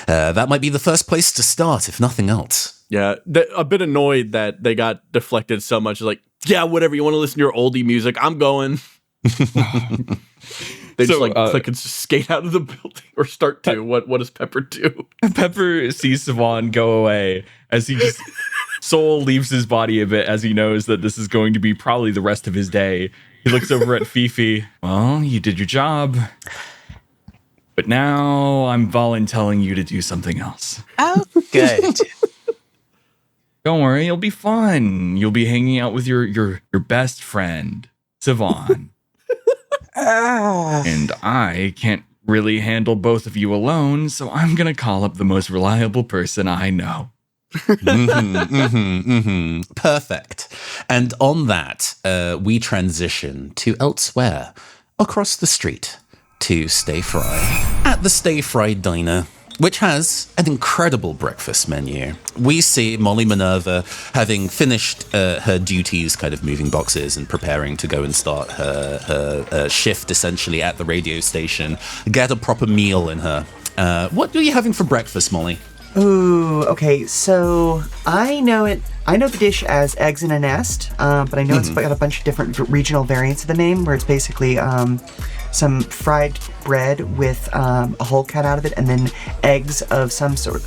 [SPEAKER 1] that might be the first place to start, if nothing else.
[SPEAKER 5] Yeah, a bit annoyed that they got deflected so much. Like, yeah, whatever. You want to listen to your oldie music? I'm going. They just click and skate out of the building or start to. What does Pepper do?
[SPEAKER 2] Pepper sees Savon go away as he just soul leaves his body a bit as he knows that this is going to be probably the rest of his day. He looks over at Fifi. Well, you did your job. But now I'm volunteering you to do something else.
[SPEAKER 4] Oh, good.
[SPEAKER 2] Don't worry, it'll be fun. You'll be hanging out with your best friend, Savon. And I can't really handle both of you alone, so I'm going to call up the most reliable person I know.
[SPEAKER 1] Perfect. And on that, we transition to elsewhere, across the street, to Stay Fry. At the Stay Fry Diner, which has an incredible breakfast menu. We see Molly Minerva, having finished her duties, kind of moving boxes and preparing to go and start her shift, essentially, at the radio station, get a proper meal in her. What are you having for breakfast, Molly?
[SPEAKER 3] Ooh, okay. So I know the dish as eggs in a nest, but I know it's got a bunch of different regional variants of the name, where it's basically some fried bread with a hole cut out of it, and then eggs of some sort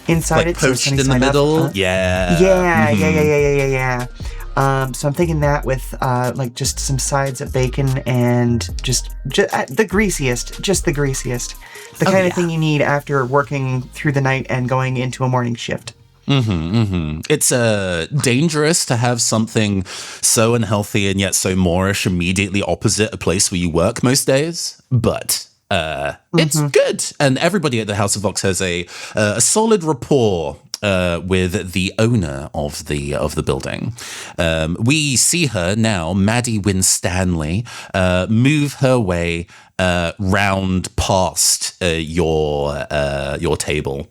[SPEAKER 3] inside
[SPEAKER 1] Like
[SPEAKER 3] it.
[SPEAKER 1] poached
[SPEAKER 3] so
[SPEAKER 1] in the middle?
[SPEAKER 3] Yeah. Yeah. So I'm thinking that with like just some sides of bacon and just the greasiest, the kind of thing you need after working through the night and going into a morning shift.
[SPEAKER 1] It's dangerous to have something so unhealthy and yet so Moorish immediately opposite a place where you work most days, but it's good. And everybody at the House of Vox has a solid rapport with the owner of the building. We see her now, Maddie Winstanley, move her way round past your table.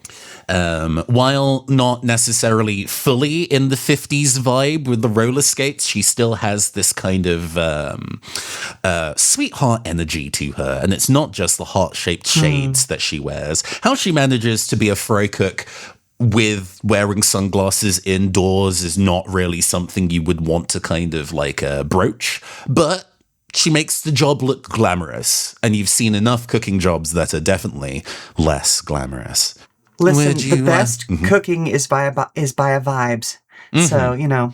[SPEAKER 1] While not necessarily fully in the 50s vibe with the roller skates, she still has this kind of sweetheart energy to her. And it's not just the heart-shaped shades that she wears. How she manages to be a fry cook with wearing sunglasses indoors is not really something you would want to kind of like broach. But she makes the job look glamorous. And you've seen enough cooking jobs that are definitely less glamorous.
[SPEAKER 3] Listen, the best cooking is via vibes. So, you know.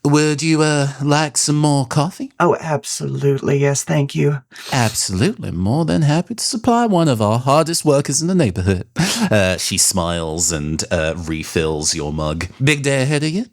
[SPEAKER 1] Would you like some more coffee?
[SPEAKER 3] Oh, absolutely. Yes, thank you.
[SPEAKER 1] Absolutely. More than happy to supply one of our hardest workers in the neighborhood. She smiles and refills your mug. Big day ahead of you?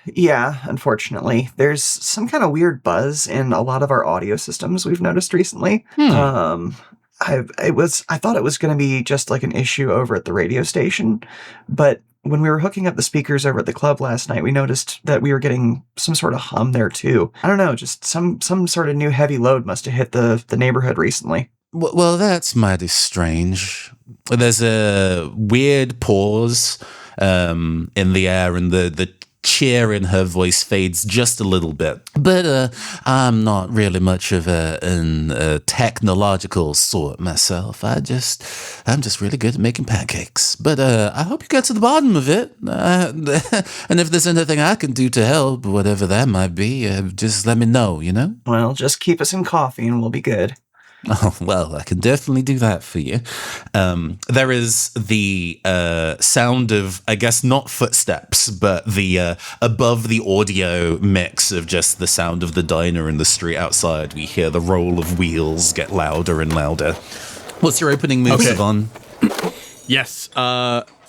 [SPEAKER 3] Yeah, unfortunately. There's some kind of weird buzz in a lot of our audio systems we've noticed recently. I thought it was going to be just like an issue over at the radio station, but when we were hooking up the speakers over at the club last night, we noticed that we were getting some sort of hum there too. I don't know, just some sort of new heavy load must have hit the neighborhood recently.
[SPEAKER 1] Well, that's mighty strange. There's a weird pause in the air, and the cheer in her voice fades just a little bit. But I'm not really much of a technological sort myself. I'm just really good at making pancakes. But I hope you get to the bottom of it. And if there's anything I can do to help, whatever that might be, just let me know, you know?
[SPEAKER 3] Well, just keep us some coffee and we'll be good.
[SPEAKER 1] Oh, well, I can definitely do that for you. There is the sound of, I guess, not footsteps, but the above the audio mix of just the sound of the diner in the street outside. We hear the roll of wheels get louder and louder. What's your opening move, Siobhan?
[SPEAKER 5] Yes.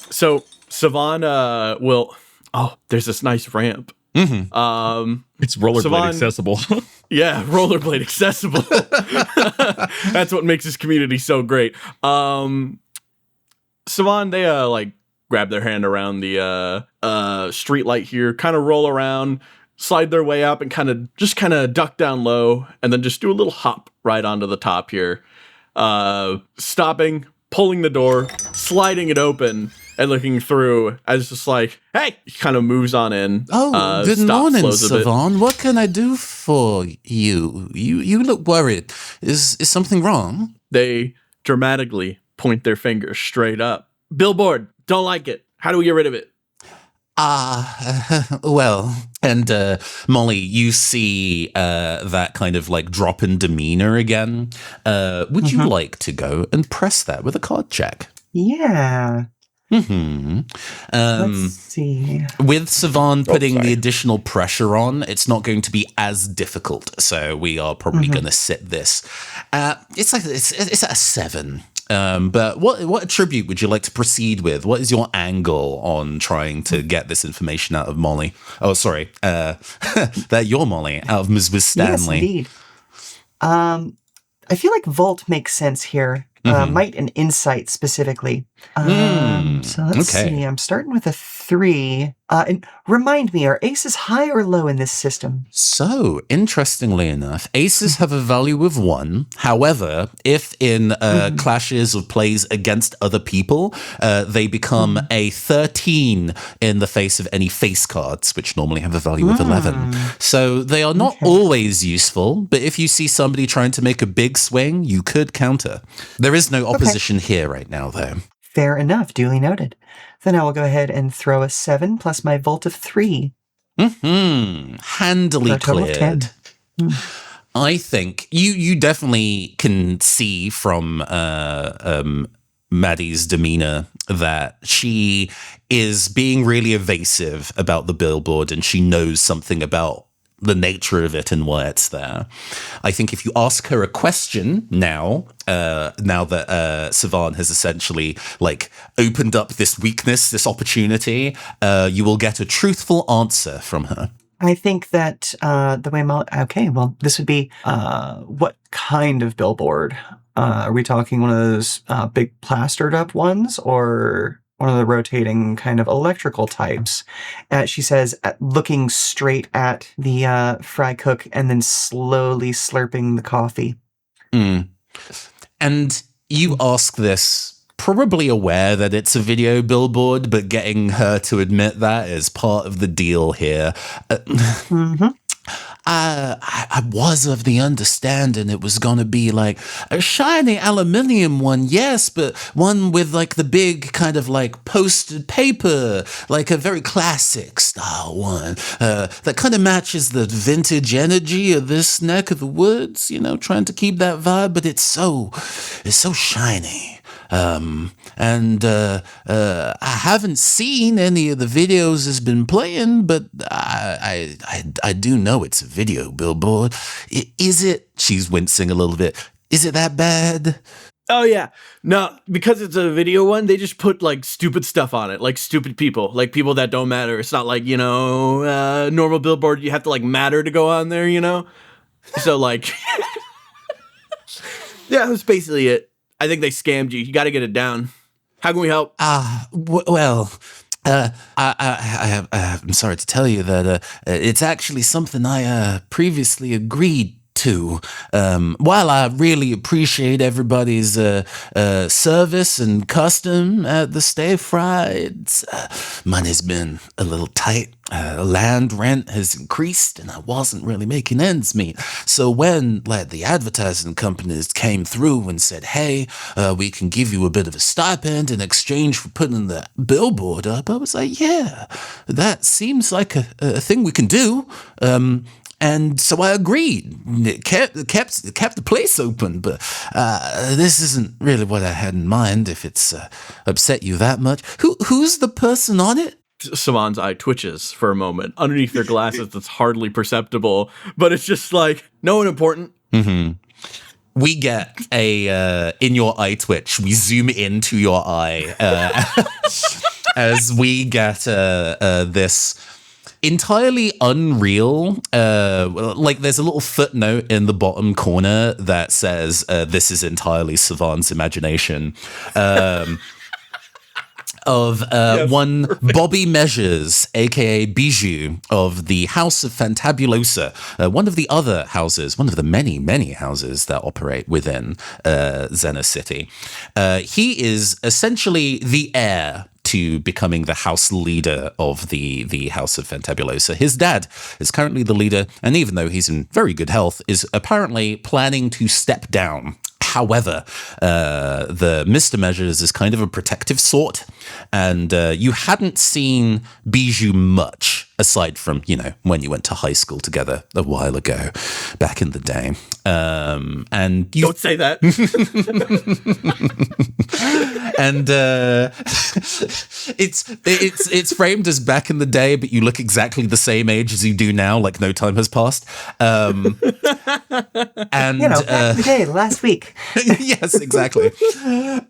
[SPEAKER 5] So Siobhan will... Oh, there's this nice ramp.
[SPEAKER 2] It's rollerblade accessible.
[SPEAKER 5] Yeah, rollerblade accessible. That's what makes this community so great. Siobhan, they like grab their hand around the street light here, kind of roll around, slide their way up, and kind of duck down low, and then just do a little hop right onto the top here, stopping, pulling the door, sliding it open, and looking through as just like, hey, he kind of moves on in.
[SPEAKER 1] Oh, good morning, Siobhan. What can I do for you? You look worried. Is something wrong?
[SPEAKER 5] They dramatically point their fingers straight up. Billboard, don't like it. How do we get rid of it?
[SPEAKER 1] Well, and Molly, you see that kind of like drop in demeanor again. Would you like to go and press that with a card check?
[SPEAKER 3] Yeah. Let's see.
[SPEAKER 1] With Siobhan putting the additional pressure on, it's not going to be as difficult. So we are probably going to sit this. It's at a 7. But what attribute would you like to proceed with? What is your angle on trying to get this information out of Molly? Oh, sorry, that you're Molly, out of Ms. Winstanley.
[SPEAKER 3] Yes, indeed. I feel like Volt makes sense here. Might and insight specifically. So let's see. I'm starting with a 3. And remind me, are aces high or low in this system?
[SPEAKER 1] So, interestingly enough, aces have a value of 1. However, if in clashes or plays against other people, they become a 13 in the face of any face cards, which normally have a value of 11. So they are not always useful, but if you see somebody trying to make a big swing, you could counter. There is no opposition here right now, though.
[SPEAKER 3] Fair enough. Duly noted. Then I will go ahead and throw a 7 plus my Volt of 3.
[SPEAKER 1] Handily
[SPEAKER 3] For a total of
[SPEAKER 1] cleared.
[SPEAKER 3] 10.
[SPEAKER 1] I think you definitely can see from Maddie's demeanor that she is being really evasive about the billboard, and she knows something about the nature of it and why it's there. I think if you ask her a question now that Sivan has essentially like opened up this weakness, this opportunity, you will get a truthful answer from her.
[SPEAKER 3] I think that the way this would be what kind of billboard? Are we talking one of those big plastered up ones, or one of the rotating kind of electrical types? She says, looking straight at the fry cook and then slowly slurping the coffee.
[SPEAKER 1] And you ask this, probably aware that it's a video billboard, but getting her to admit that is part of the deal here. I was of the understanding it was going to be like a shiny aluminium one, yes, but one with like the big kind of like posted paper, like a very classic style one that kind of matches the vintage energy of this neck of the woods, you know, trying to keep that vibe, but it's so shiny. I haven't seen any of the videos that's been playing, but I do know it's a video billboard. Is it? She's wincing a little bit. Is it that bad?
[SPEAKER 5] Oh, yeah. No, because it's a video one, they just put, like, stupid stuff on it. Like, stupid people. Like, people that don't matter. It's not like, you know, normal billboard, you have to, like, matter to go on there, you know? So, like... yeah, that's basically it. I think they scammed you. You got to get it down. How can we help?
[SPEAKER 1] Well... I'm sorry to tell you that it's actually something I previously agreed to. While I really appreciate everybody's service and custom at the Stay Fried, money's been a little tight. Land rent has increased, and I wasn't really making ends meet. So when the advertising companies came through and said, "Hey, we can give you a bit of a stipend in exchange for putting the billboard up," I was like, "Yeah, that seems like a thing we can do." And so I agreed. It kept the place open, but this isn't really what I had in mind. If it's upset you that much, who's the person on it?
[SPEAKER 5] Saman's eye twitches for a moment. Underneath their glasses, it's hardly perceptible, but it's just like, no one important.
[SPEAKER 1] Mm-hmm. We get a, in your eye twitch, we zoom into your eye as we get this entirely unreal, there's a little footnote in the bottom corner that says, this is entirely Savan's imagination. Of one Bobby Measures, aka Bijou, of the House of Fantabulosa, one of the other houses, one of the many, many houses that operate within Zena City. He is essentially the heir to becoming the house leader of the House of Fantabulosa. His dad is currently the leader, and even though he's in very good health, is apparently planning to step down. However, the Mr. Measures is kind of a protective sort, and you hadn't seen Bijou much, aside from, you know, when you went to high school together a while ago, back in the day. And you...
[SPEAKER 5] Don't say that.
[SPEAKER 1] And it's framed as back in the day, but you look exactly the same age as you do now, like no time has passed. And
[SPEAKER 3] you know, back in the day, last week.
[SPEAKER 1] Yes, exactly.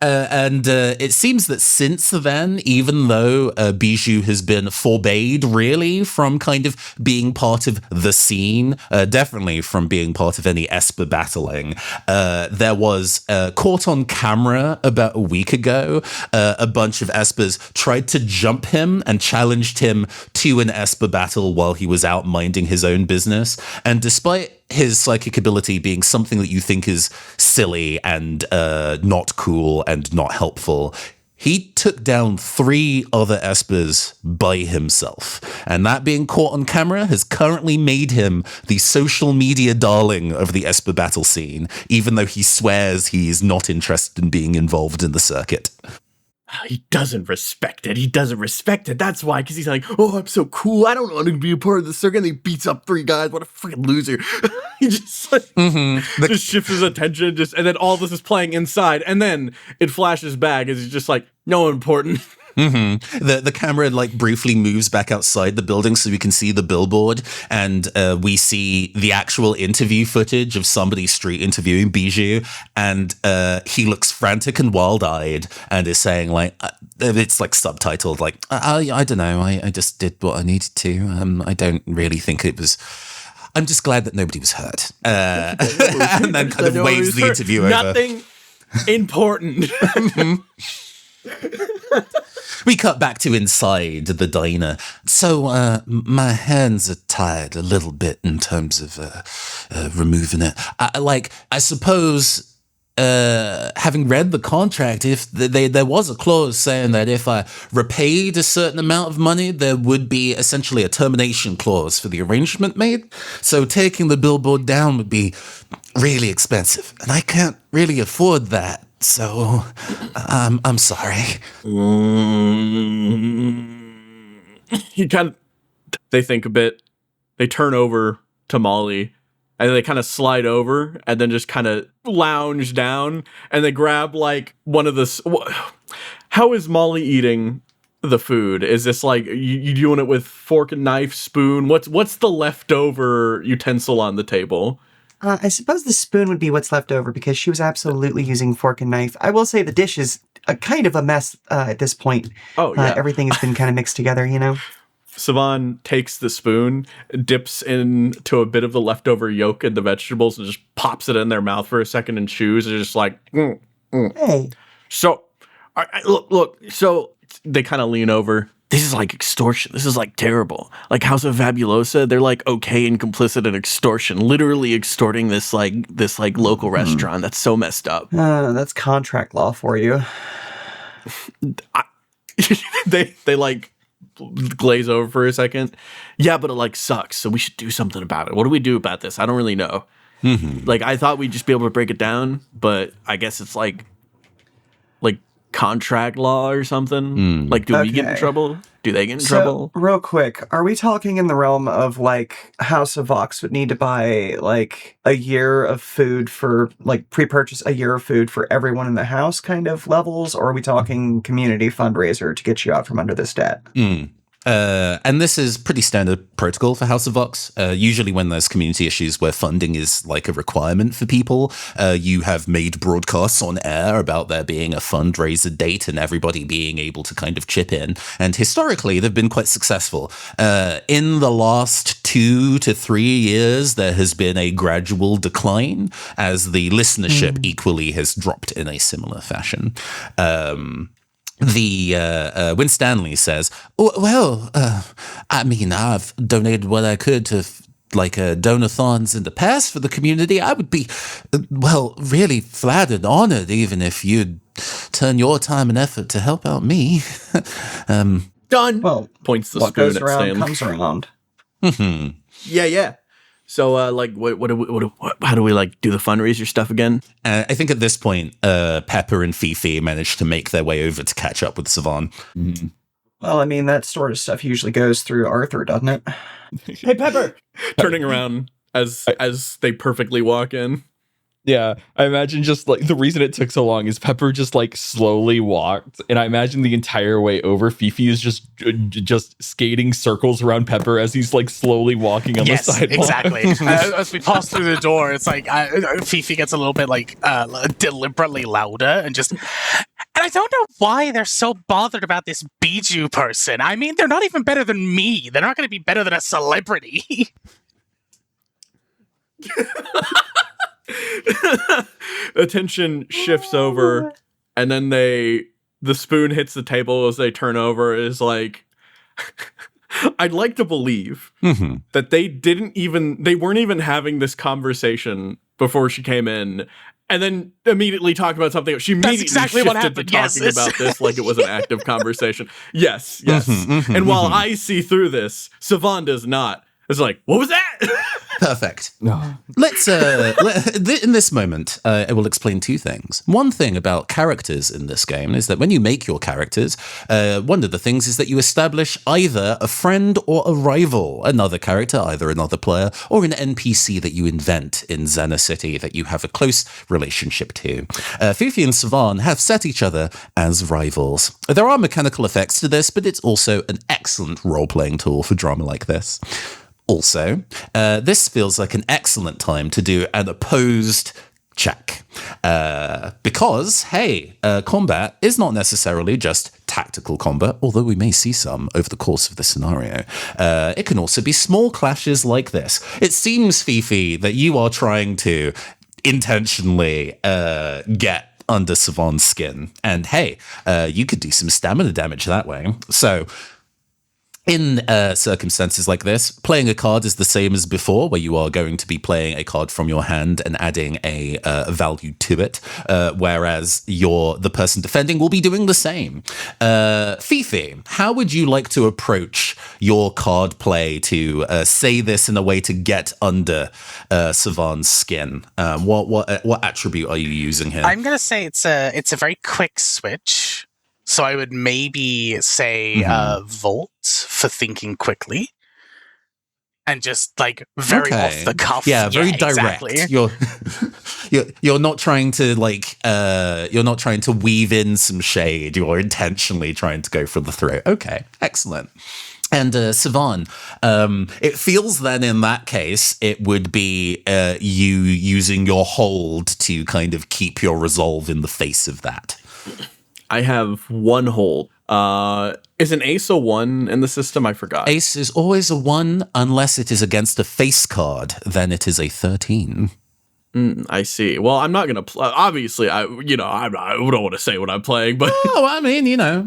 [SPEAKER 1] And it seems that since then, even though Bijou has been forbade really away from kind of being part of the scene, definitely from being part of any Esper battling. There was caught on camera about a week ago, a bunch of Espers tried to jump him and challenged him to an Esper battle while he was out minding his own business. And despite his psychic ability being something that you think is silly and not cool and not helpful, he took down 3 other Espers by himself. And that being caught on camera has currently made him the social media darling of the Esper battle scene, even though he swears he's not interested in being involved in the circuit.
[SPEAKER 5] He doesn't respect it. He doesn't respect it. That's why, because he's like, oh, I'm so cool. I don't want to be a part of the circuit. And he beats up 3 guys. What a freaking loser. He just like, just shifts his attention, and then all this is playing inside. And then it flashes back as he's just like, no important.
[SPEAKER 1] The camera like briefly moves back outside the building so we can see the billboard, and we see the actual interview footage of somebody street interviewing Bijou, and he looks frantic and wild-eyed and is saying like, it's like subtitled like, I don't know, I just did what I needed to. I don't really think it was. I'm just glad that nobody was hurt. And then kind of waves the interview over.
[SPEAKER 5] Nothing important.
[SPEAKER 1] We cut back to inside the diner. So my hands are tied a little bit in terms of removing it. I suppose, having read the contract, if there was a clause saying that if I repaid a certain amount of money, there would be essentially a termination clause for the arrangement made. So taking the billboard down would be really expensive, and I can't really afford that. So, I'm sorry.
[SPEAKER 5] They think a bit. They turn over to Molly, and they kind of slide over, and then just kind of lounge down, and they grab like one of the. How is Molly eating the food? Is this like you doing it with fork and knife, spoon? What's the leftover utensil on the table?
[SPEAKER 3] I suppose the spoon would be what's left over because she was absolutely using fork and knife. I will say the dish is a kind of a mess at this point.
[SPEAKER 5] Oh, yeah.
[SPEAKER 3] Everything has been kind of mixed together, you know?
[SPEAKER 5] Savon takes the spoon, dips into a bit of the leftover yolk and the vegetables, and just pops it in their mouth for a second and chews. And just like,
[SPEAKER 3] Hey.
[SPEAKER 5] So, look. So they kind of lean over. This is like extortion. This is like terrible. Like House of Fabulosa, they're like okay and complicit in extortion, literally extorting this local restaurant. That's so messed up.
[SPEAKER 3] That's contract law for you.
[SPEAKER 5] They like glaze over for a second. Yeah, but it like sucks. So we should do something about it. What do we do about this? I don't really know. Like I thought we'd just be able to break it down, but I guess it's like contract law or something. Like, do we get in trouble? Do they get in trouble?
[SPEAKER 3] Real quick, are we talking in the realm of like House of Vox would need to buy like a year of food for like pre-purchase a year of food for everyone in the house kind of levels, or are we talking community fundraiser to get you out from under this debt?
[SPEAKER 1] And this is pretty standard protocol for House of Vox. Usually when there's community issues where funding is like a requirement for people, you have made broadcasts on air about there being a fundraiser date and everybody being able to kind of chip in. And historically, they've been quite successful. In the last 2 to 3 years, there has been a gradual decline as the listenership equally has dropped in a similar fashion. Win Stanley says, I mean, I've donated what I could to donathons in the past for the community. I would be, really flattered and honored even if you'd turn your time and effort to help out me.
[SPEAKER 5] Done.
[SPEAKER 3] Well,
[SPEAKER 5] points the
[SPEAKER 3] what
[SPEAKER 5] spoon
[SPEAKER 3] goes
[SPEAKER 5] at
[SPEAKER 3] around
[SPEAKER 5] Stanley.
[SPEAKER 3] comes around.
[SPEAKER 5] Yeah. So, how do we like do the fundraiser stuff again?
[SPEAKER 1] I think at this point, Pepper and Fifi managed to make their way over to catch up with Savon.
[SPEAKER 3] Well, I mean, that sort of stuff usually goes through Arthur, doesn't it? Hey, Pepper!
[SPEAKER 5] Turning around as they perfectly walk in.
[SPEAKER 2] Yeah, I imagine just like the reason it took so long is Pepper just like slowly walked, and I imagine the entire way over, Fifi is just skating circles around Pepper as he's like slowly walking on the sidewalk.
[SPEAKER 4] Exactly. As we pass through the door, it's like Fifi gets a little bit like deliberately louder and just, And I don't know why they're so bothered about this Bijou person. I mean, they're not even better than me. They're not going to be better than a celebrity.
[SPEAKER 5] Attention shifts over, and then the spoon hits the table as they turn over. Is like, I'd like to believe that they weren't even having this conversation before she came in, and then immediately talked about something. She immediately
[SPEAKER 4] exactly
[SPEAKER 5] shifted
[SPEAKER 4] what happened.
[SPEAKER 5] to talking about this like it was an active conversation. Yes. And while I see through this, Savan does not. It's like, what was that?
[SPEAKER 1] Perfect. Let's, in this moment, I will explain two things. One thing about characters in this game is that when you make your characters, one of the things is that you establish either a friend or a rival, another character, either another player, or an NPC that you invent in Zena City that you have a close relationship to. Fifi and Savan have set each other as rivals. There are mechanical effects to this, but it's also an excellent role-playing tool for drama like this. Also, this feels like an excellent time to do an opposed check. Because, hey, combat is not necessarily just tactical combat, although we may see some over the course of the scenario. It can also be small clashes like this. It seems, Fifi, that you are trying to intentionally get under Savan's skin. And hey, you could do some stamina damage that way. So, in circumstances like this, playing a card is the same as before, where you are going to be playing a card from your hand and adding a value to it, whereas the person defending will be doing the same. Fifi, how would you like to approach your card play to say this in a way to get under Savan's skin? What attribute are you using here?
[SPEAKER 4] I'm going to say it's a very quick switch. So I would maybe say Volt for thinking quickly. And just like very off the cuff.
[SPEAKER 1] Yeah, very direct.
[SPEAKER 4] Exactly.
[SPEAKER 1] You're not trying to you're not trying to weave in some shade. You're intentionally trying to go for the throat. Okay, excellent. And Savan, it feels then in that case, it would be you using your hold to kind of keep your resolve in the face of that.
[SPEAKER 5] I have one hold. Is an ace a 1 in the system? I forgot.
[SPEAKER 1] Ace is always a 1 unless it is against a face card. Then it is a 13.
[SPEAKER 5] I see. Well, I'm not going to obviously, I don't want to say what I'm playing, but
[SPEAKER 1] I mean,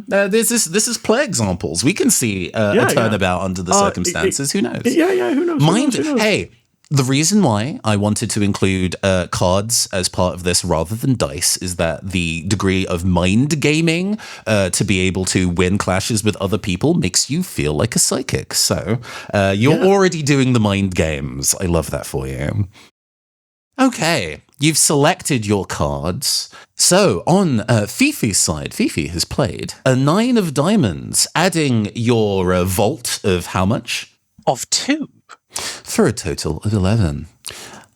[SPEAKER 1] this is play examples. We can see a turnabout under the circumstances. Who knows?
[SPEAKER 5] Yeah, who knows?
[SPEAKER 1] Hey, the reason why I wanted to include cards as part of this rather than dice is that the degree of mind gaming to be able to win clashes with other people makes you feel like a psychic. So you're already doing the mind games. I love that for you. Okay, you've selected your cards. So on Fifi's side, Fifi has played a 9 of diamonds, adding your vault of how much?
[SPEAKER 4] Of 2.
[SPEAKER 1] For a total of 11.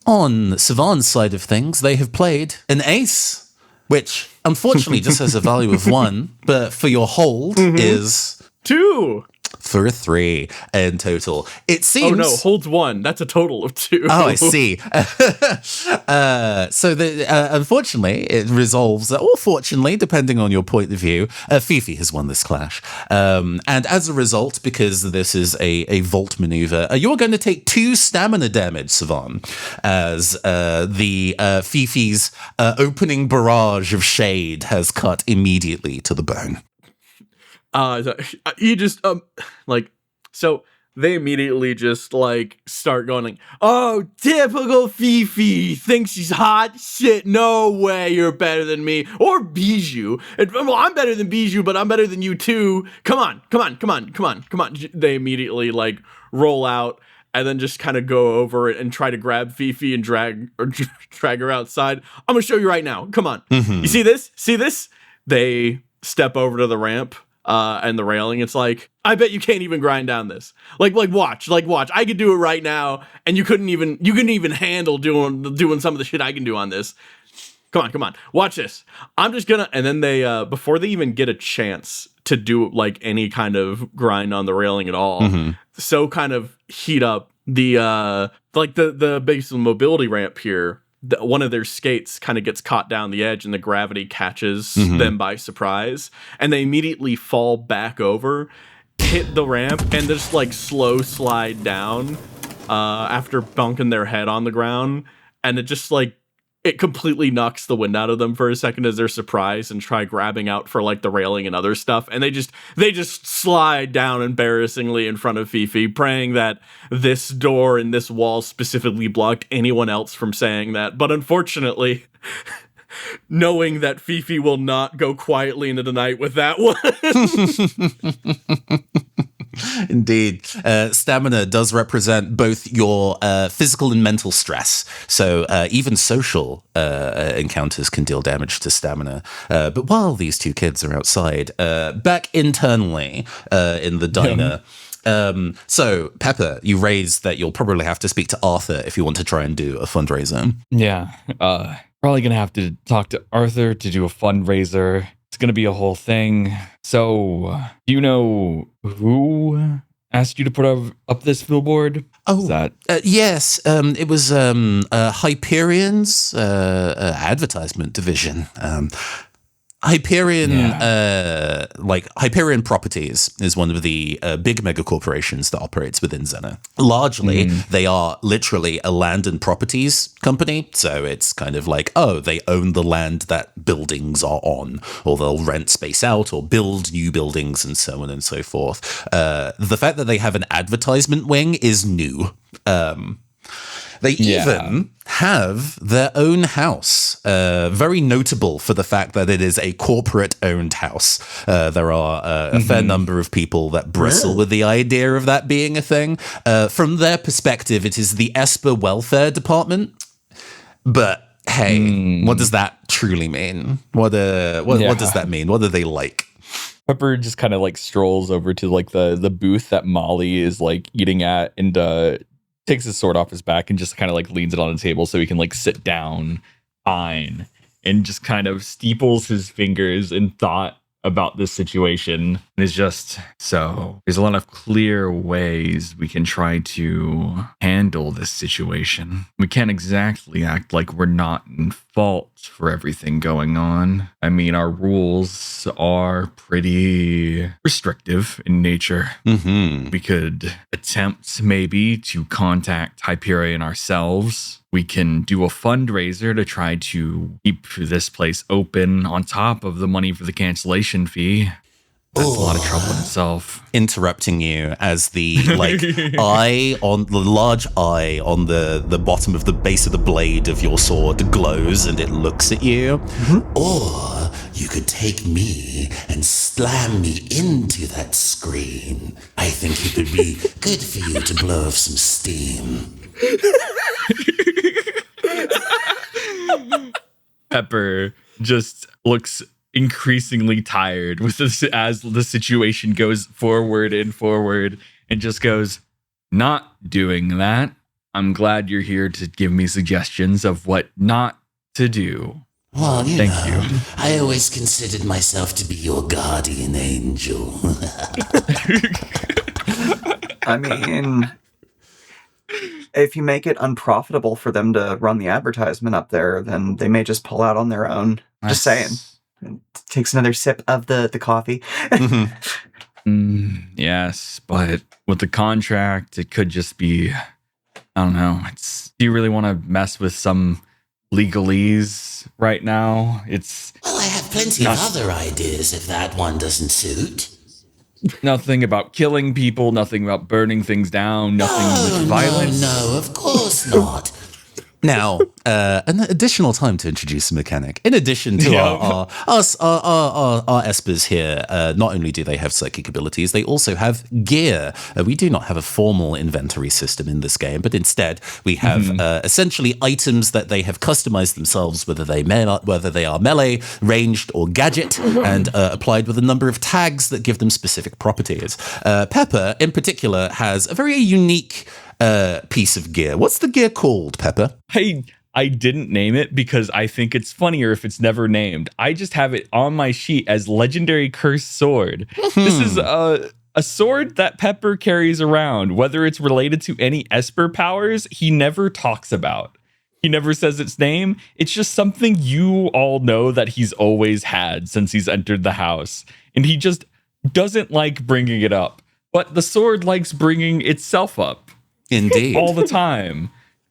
[SPEAKER 1] On Savan's side of things, they have played an ace, which unfortunately just has a value of 1, but for your hold is
[SPEAKER 5] 2.
[SPEAKER 1] For a 3 in total. It seems...
[SPEAKER 5] Oh no, holds 1. That's a total of 2.
[SPEAKER 1] Oh, I see. So unfortunately, it resolves, or fortunately, depending on your point of view, Fifi has won this clash. And as a result, because this is a vault maneuver, you're going to take 2 stamina damage, Savan, as the Fifi's opening barrage of shade has cut immediately to the bone.
[SPEAKER 5] You just so they immediately just start going like, oh, typical Fifi thinks she's hot shit. No way you're better than me or Bijou. Well, I'm better than Bijou, but I'm better than you too. Come on. They immediately roll out and then just kind of go over it and try to grab Fifi and drag her outside. I'm gonna show you right now. Come on. You see this? They step over to the ramp. And the railing, it's like, I bet you can't even grind down this. Watch. I could do it right now, and you couldn't even handle doing some of the shit I can do on this. Come on. Watch this. I'm just gonna, and then they, before they even get a chance to do any kind of grind on the railing at all, so kind of heat up the base of the mobility ramp here. one of their skates kind of gets caught down the edge and the gravity catches them by surprise, and they immediately fall back over, hit the ramp, and just like slow slide down after bonking their head on the ground. And it just like, it completely knocks the wind out of them for a second as they're surprised and try grabbing out for like the railing and other stuff. And they just slide down embarrassingly in front of Fifi, praying that this door and this wall specifically blocked anyone else from saying that. But unfortunately, knowing that Fifi will not go quietly into the night with that one.
[SPEAKER 1] Indeed. Stamina does represent both your physical and mental stress. So even social encounters can deal damage to stamina. But while these two kids are outside, back internally in the diner, so Pepper, you raised that you'll probably have to speak to Arthur if you want to try and do a fundraiser.
[SPEAKER 2] Yeah. Probably going to have to talk to Arthur to do a fundraiser. It's going to be a whole thing. So, do you know who asked you to put up this billboard?
[SPEAKER 1] Oh, yes. It was Hyperion's advertisement division. Hyperion, Hyperion Properties is one of the big mega corporations that operates within Xena. Largely, they are literally a land and properties company. So it's kind of like, oh, they own the land that buildings are on, or they'll rent space out or build new buildings and so on and so forth. The fact that they have an advertisement wing is new. They even have their own house, very notable for the fact that it is a corporate-owned house. There are a fair number of people that bristle with the idea of that being a thing. From their perspective, it is the Esper Welfare Department. But hey, what does that truly mean? What does that mean? What are they like?
[SPEAKER 2] Pepper just kind of like strolls over to like the booth that Molly is like eating at, and takes his sword off his back and just kind of like leans it on the table so he can like sit down fine, and just kind of steeples his fingers in thought about this situation. And is just, so there's a lot of clear ways we can try to handle this situation. We can't exactly act like we're not in fault for everything going on. I mean, our rules are pretty restrictive in nature. We could attempt maybe to contact Hyperion ourselves. We can do a fundraiser to try to keep this place open on top of the money for the cancellation fee. That's a lot of trouble in itself.
[SPEAKER 1] Interrupting you as the eye on the large eye on the bottom of the base of the blade of your sword glows and it looks at you.
[SPEAKER 6] Or you could take me and slam me into that screen. I think it would be good for you to blow off some steam.
[SPEAKER 2] Pepper just looks increasingly tired with this as the situation goes forward, and just goes, not doing that. I'm glad you're here to give me suggestions of what not to do.
[SPEAKER 6] Well,
[SPEAKER 2] Thank you.
[SPEAKER 6] I always considered myself to be your guardian angel.
[SPEAKER 3] I mean, if you make it unprofitable for them to run the advertisement up there, then they may just pull out on their own. Just saying. And takes another sip of the coffee.
[SPEAKER 2] Yes, but with the contract, it could just be, I don't know. Do you really want to mess with some legalese right now?
[SPEAKER 6] Well, I have plenty of other ideas if that one doesn't suit.
[SPEAKER 2] Nothing about killing people, nothing about burning things down, nothing with violence.
[SPEAKER 6] No, of course not.
[SPEAKER 1] Now, an additional time to introduce a mechanic. In addition to our Espers here, not only do they have psychic abilities, they also have gear. We do not have a formal inventory system in this game, but instead we have essentially items that they have customized themselves, whether they are melee, ranged, or gadget, and applied with a number of tags that give them specific properties. Pepper, in particular, has a very unique piece of gear. What's the gear called, Pepper?
[SPEAKER 2] I didn't name it because I think it's funnier if it's never named. I just have it on my sheet as Legendary Cursed Sword. This is a sword that Pepper carries around. Whether it's related to any Esper powers, he never talks about. He never says its name. It's just something you all know that he's always had since he's entered the house. And he just doesn't like bringing it up. But the sword likes bringing itself up.
[SPEAKER 1] Indeed.
[SPEAKER 2] All the time.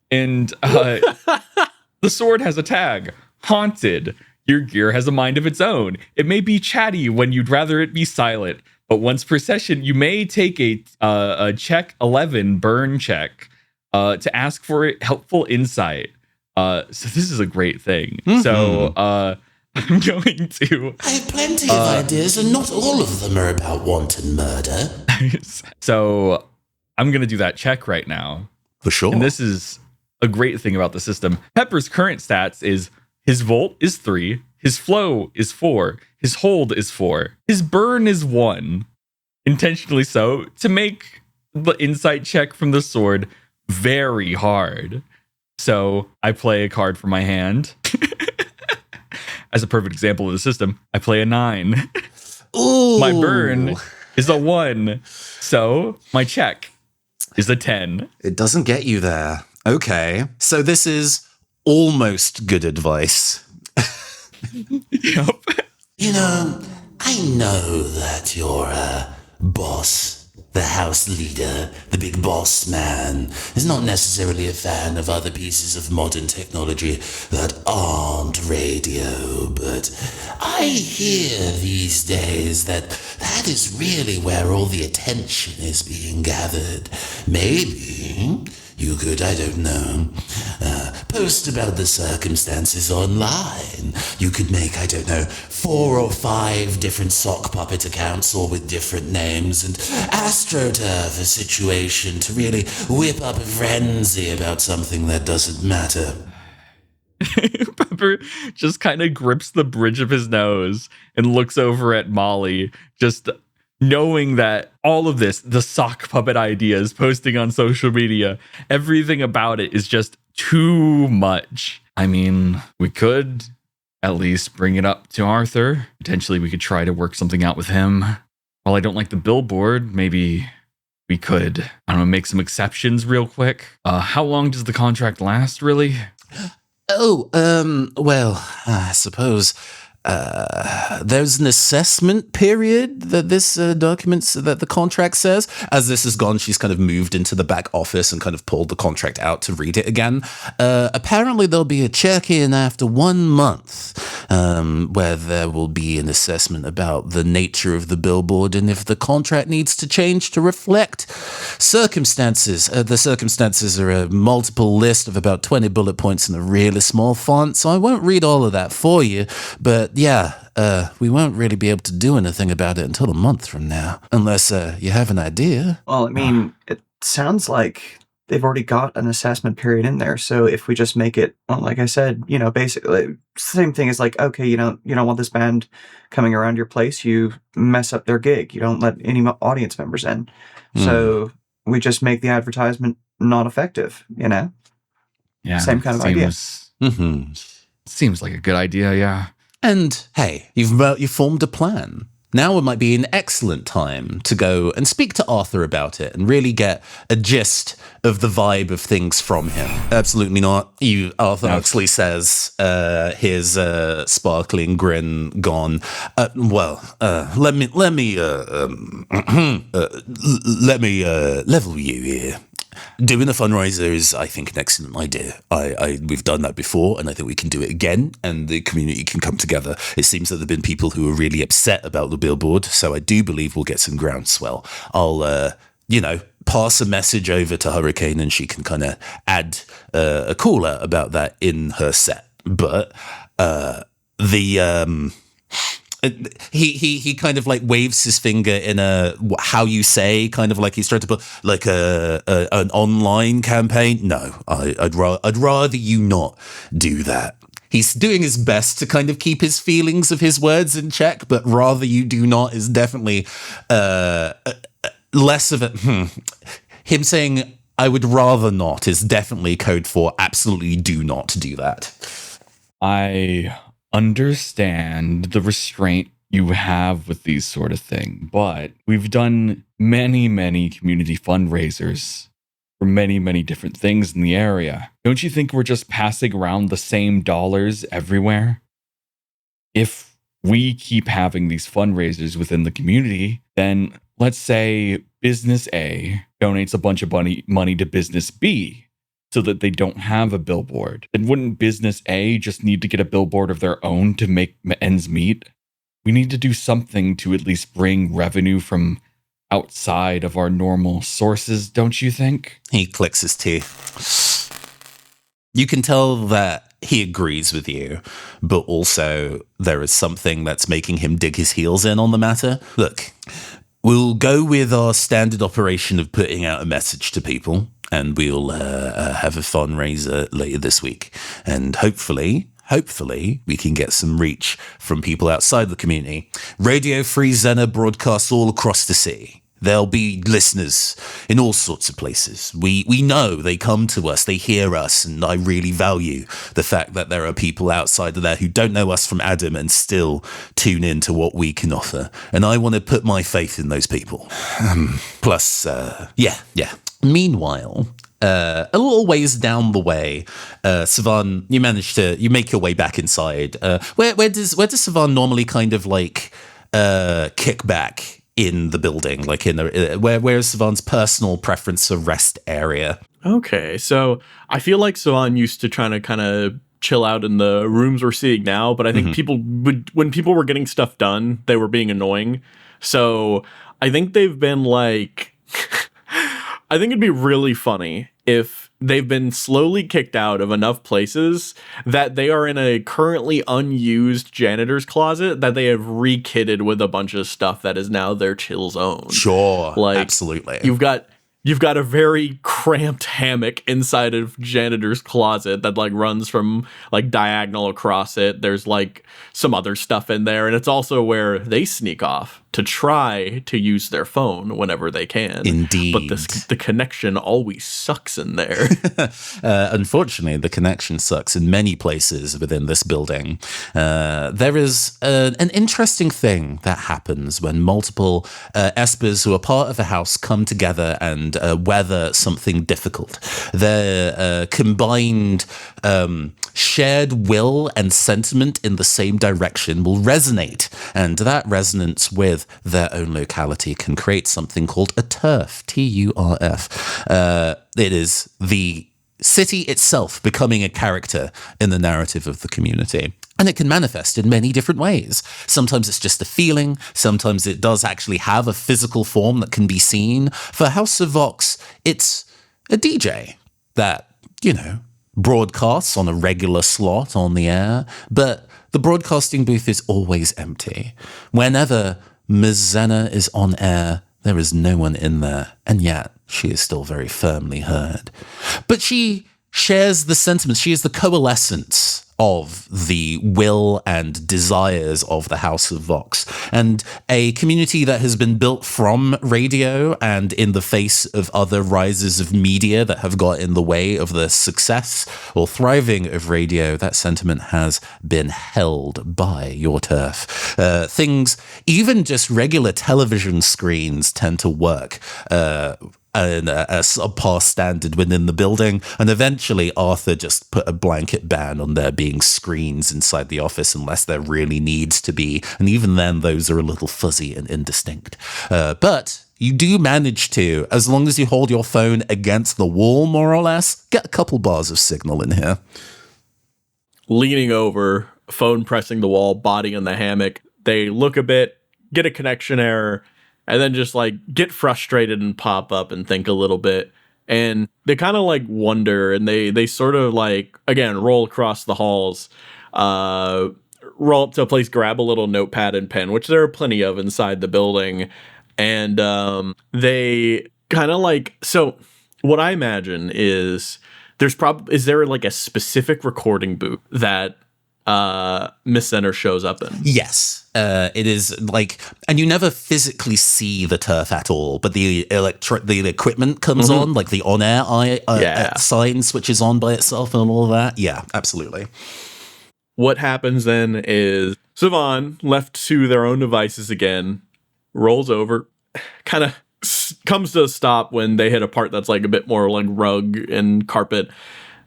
[SPEAKER 2] And the sword has a tag, haunted. Your gear has a mind of its own. It may be chatty when you'd rather it be silent. But once per session, you may take a check 11 burn check to ask for helpful insight. So this is a great thing. Mm-hmm. So I'm going to...
[SPEAKER 6] I have plenty of ideas, and not all of them are about wanton murder.
[SPEAKER 2] So I'm going to do that check right now.
[SPEAKER 1] For sure.
[SPEAKER 2] And this is a great thing about the system. Pepper's current stats is his volt is 3, his flow is 4, his hold is 4, his burn is 1. Intentionally so, to make the insight check from the sword very hard. So I play a card from my hand. As a perfect example of the system, I play a 9.
[SPEAKER 1] Ooh.
[SPEAKER 2] My burn is a 1. So my check is a 10.
[SPEAKER 1] It doesn't get you there. Okay. So this is almost good advice.
[SPEAKER 2] Yep.
[SPEAKER 6] You know, I know that your boss, the house leader, the big boss man, is not necessarily a fan of other pieces of modern technology that aren't radio, but I hear these days that is really where all the attention is being gathered. Maybe you could, I don't know, post about the circumstances online. You could make, I don't know, 4 or 5 different sock puppet accounts, all with different names, and astroturf a situation to really whip up a frenzy about something that doesn't matter.
[SPEAKER 2] Pepper just kind of grips the bridge of his nose and looks over at Molly, just knowing that all of this, the sock puppet ideas, posting on social media, everything about it is just too much. I mean, we could at least bring it up to Arthur. Potentially we could try to work something out with him. While I don't like the billboard, maybe we could, I don't know, make some exceptions real quick. How long does the contract last, really?
[SPEAKER 1] Well, I suppose there's an assessment period that this documents that the contract says. As this has gone, she's kind of moved into the back office and kind of pulled the contract out to read it again. Apparently there'll be a check-in after 1 month, where there will be an assessment about the nature of the billboard and if the contract needs to change to reflect circumstances. The circumstances are a multiple list of about 20 bullet points in a really small font, so I won't read all of that for you, but yeah, we won't really be able to do anything about it until a month from now, unless you have an idea.
[SPEAKER 3] Well, I mean, it sounds like they've already got an assessment period in there. So if we just make it, well, like I said, you know, basically same thing as like, okay, you don't want this band coming around your place. You mess up their gig. You don't let any audience members in. So we just make the advertisement not effective, you know?
[SPEAKER 2] Yeah.
[SPEAKER 3] Same kind of idea.
[SPEAKER 1] Mm-hmm.
[SPEAKER 2] Seems like a good idea, yeah.
[SPEAKER 1] And hey, you've formed a plan. Now it might be an excellent time to go and speak to Arthur about it and really get a gist of the vibe of things from him. Absolutely not. Arthur Huxley says, his sparkling grin gone. Let me level you here. Doing a fundraiser is, I think, an excellent idea. We've done that before, and I think we can do it again, and the community can come together. It seems that there have been people who are really upset about the billboard, so I do believe we'll get some groundswell. I'll, pass a message over to Hurricane, and she can kind of add a caller about that in her set. But He kind of like waves his finger in a how you say, kind of like he's trying to put like an online campaign. No, I'd rather you not do that. He's doing his best to kind of keep his feelings of his words in check, but rather you do not is definitely less of it. Him saying I would rather not is definitely code for absolutely do not do that.
[SPEAKER 2] I understand the restraint you have with these sort of things, but we've done many community fundraisers for many, many different things in the area. Don't you think we're just passing around the same dollars everywhere? If we keep having these fundraisers within the community, then let's say business A donates a bunch of money to business B so that they don't have a billboard. Then wouldn't business A just need to get a billboard of their own to make ends meet? We need to do something to at least bring revenue from outside of our normal sources, don't you think?
[SPEAKER 1] He clicks his teeth. You can tell that he agrees with you, but also there is something that's making him dig his heels in on the matter. Look, we'll go with our standard operation of putting out a message to people, and we'll have a fundraiser later this week. And hopefully we can get some reach from people outside the community. Radio Free Xena broadcasts all across the city. There'll be listeners in all sorts of places. We know they come to us, they hear us, and I really value the fact that there are people outside of there who don't know us from Adam and still tune in to what we can offer. And I want to put my faith in those people. Yeah. Meanwhile, a little ways down the way, Savan, you make your way back inside. Where does Savan normally kind of like kick back in the building? Like where is Savan's personal preference for rest area?
[SPEAKER 5] Okay, so I feel like Savan used to try to kind of chill out in the rooms we're seeing now, but I think when people were getting stuff done, they were being annoying. So I think they've been like, I think it'd be really funny if they've been slowly kicked out of enough places that they are in a currently unused janitor's closet that they have re-kitted with a bunch of stuff that is now their chill zone.
[SPEAKER 1] Sure, like, absolutely.
[SPEAKER 5] You've got a very cramped hammock inside of janitor's closet that like runs from like diagonal across it. There's like some other stuff in there, and it's also where they sneak off to try to use their phone whenever they can.
[SPEAKER 1] Indeed.
[SPEAKER 5] But the connection always sucks in there.
[SPEAKER 1] Unfortunately, the connection sucks in many places within this building. There is an interesting thing that happens when multiple Espers who are part of a house come together and weather something difficult. Their combined shared will and sentiment in the same direction will resonate, and that resonance with their own locality can create something called a turf, TURF. It is the city itself becoming a character in the narrative of the community. And it can manifest in many different ways. Sometimes it's just a feeling. Sometimes it does actually have a physical form that can be seen. For House of Vox, it's a DJ that, broadcasts on a regular slot on the air, but the broadcasting booth is always empty. Whenever Ms. Xena is on air, there is no one in there, and yet she is still very firmly heard. But she shares the sentiments. She is the coalescence of the will and desires of the House of Vox, and a community that has been built from radio, and in the face of other rises of media that have got in the way of the success or thriving of radio. That sentiment has been held by your turf. Things, even just regular television screens, tend to work a subpar standard within the building, and eventually Arthur just put a blanket ban on there being screens inside the office unless there really needs to be, and even then those are a little fuzzy and indistinct. But you do manage to, as long as you hold your phone against the wall more or less, get a couple bars of signal in here.
[SPEAKER 5] Leaning over, phone pressing the wall, body in the hammock, they look a bit, get a connection error, and then just like get frustrated and pop up and think a little bit. And they kind of like wonder, and they sort of like, again, roll across the halls, roll up to a place, grab a little notepad and pen, which there are plenty of inside the building. And they kind of like, so what I imagine is is there like a specific recording booth that Miss Center shows up in?
[SPEAKER 1] Yes. It is like, and you never physically see the turf at all, but the equipment comes on, like the on-air sign switches on by itself and all of that. Yeah, absolutely.
[SPEAKER 5] What happens then is Savan, left to their own devices again, rolls over, kind of comes to a stop when they hit a part that's like a bit more like rug and carpet.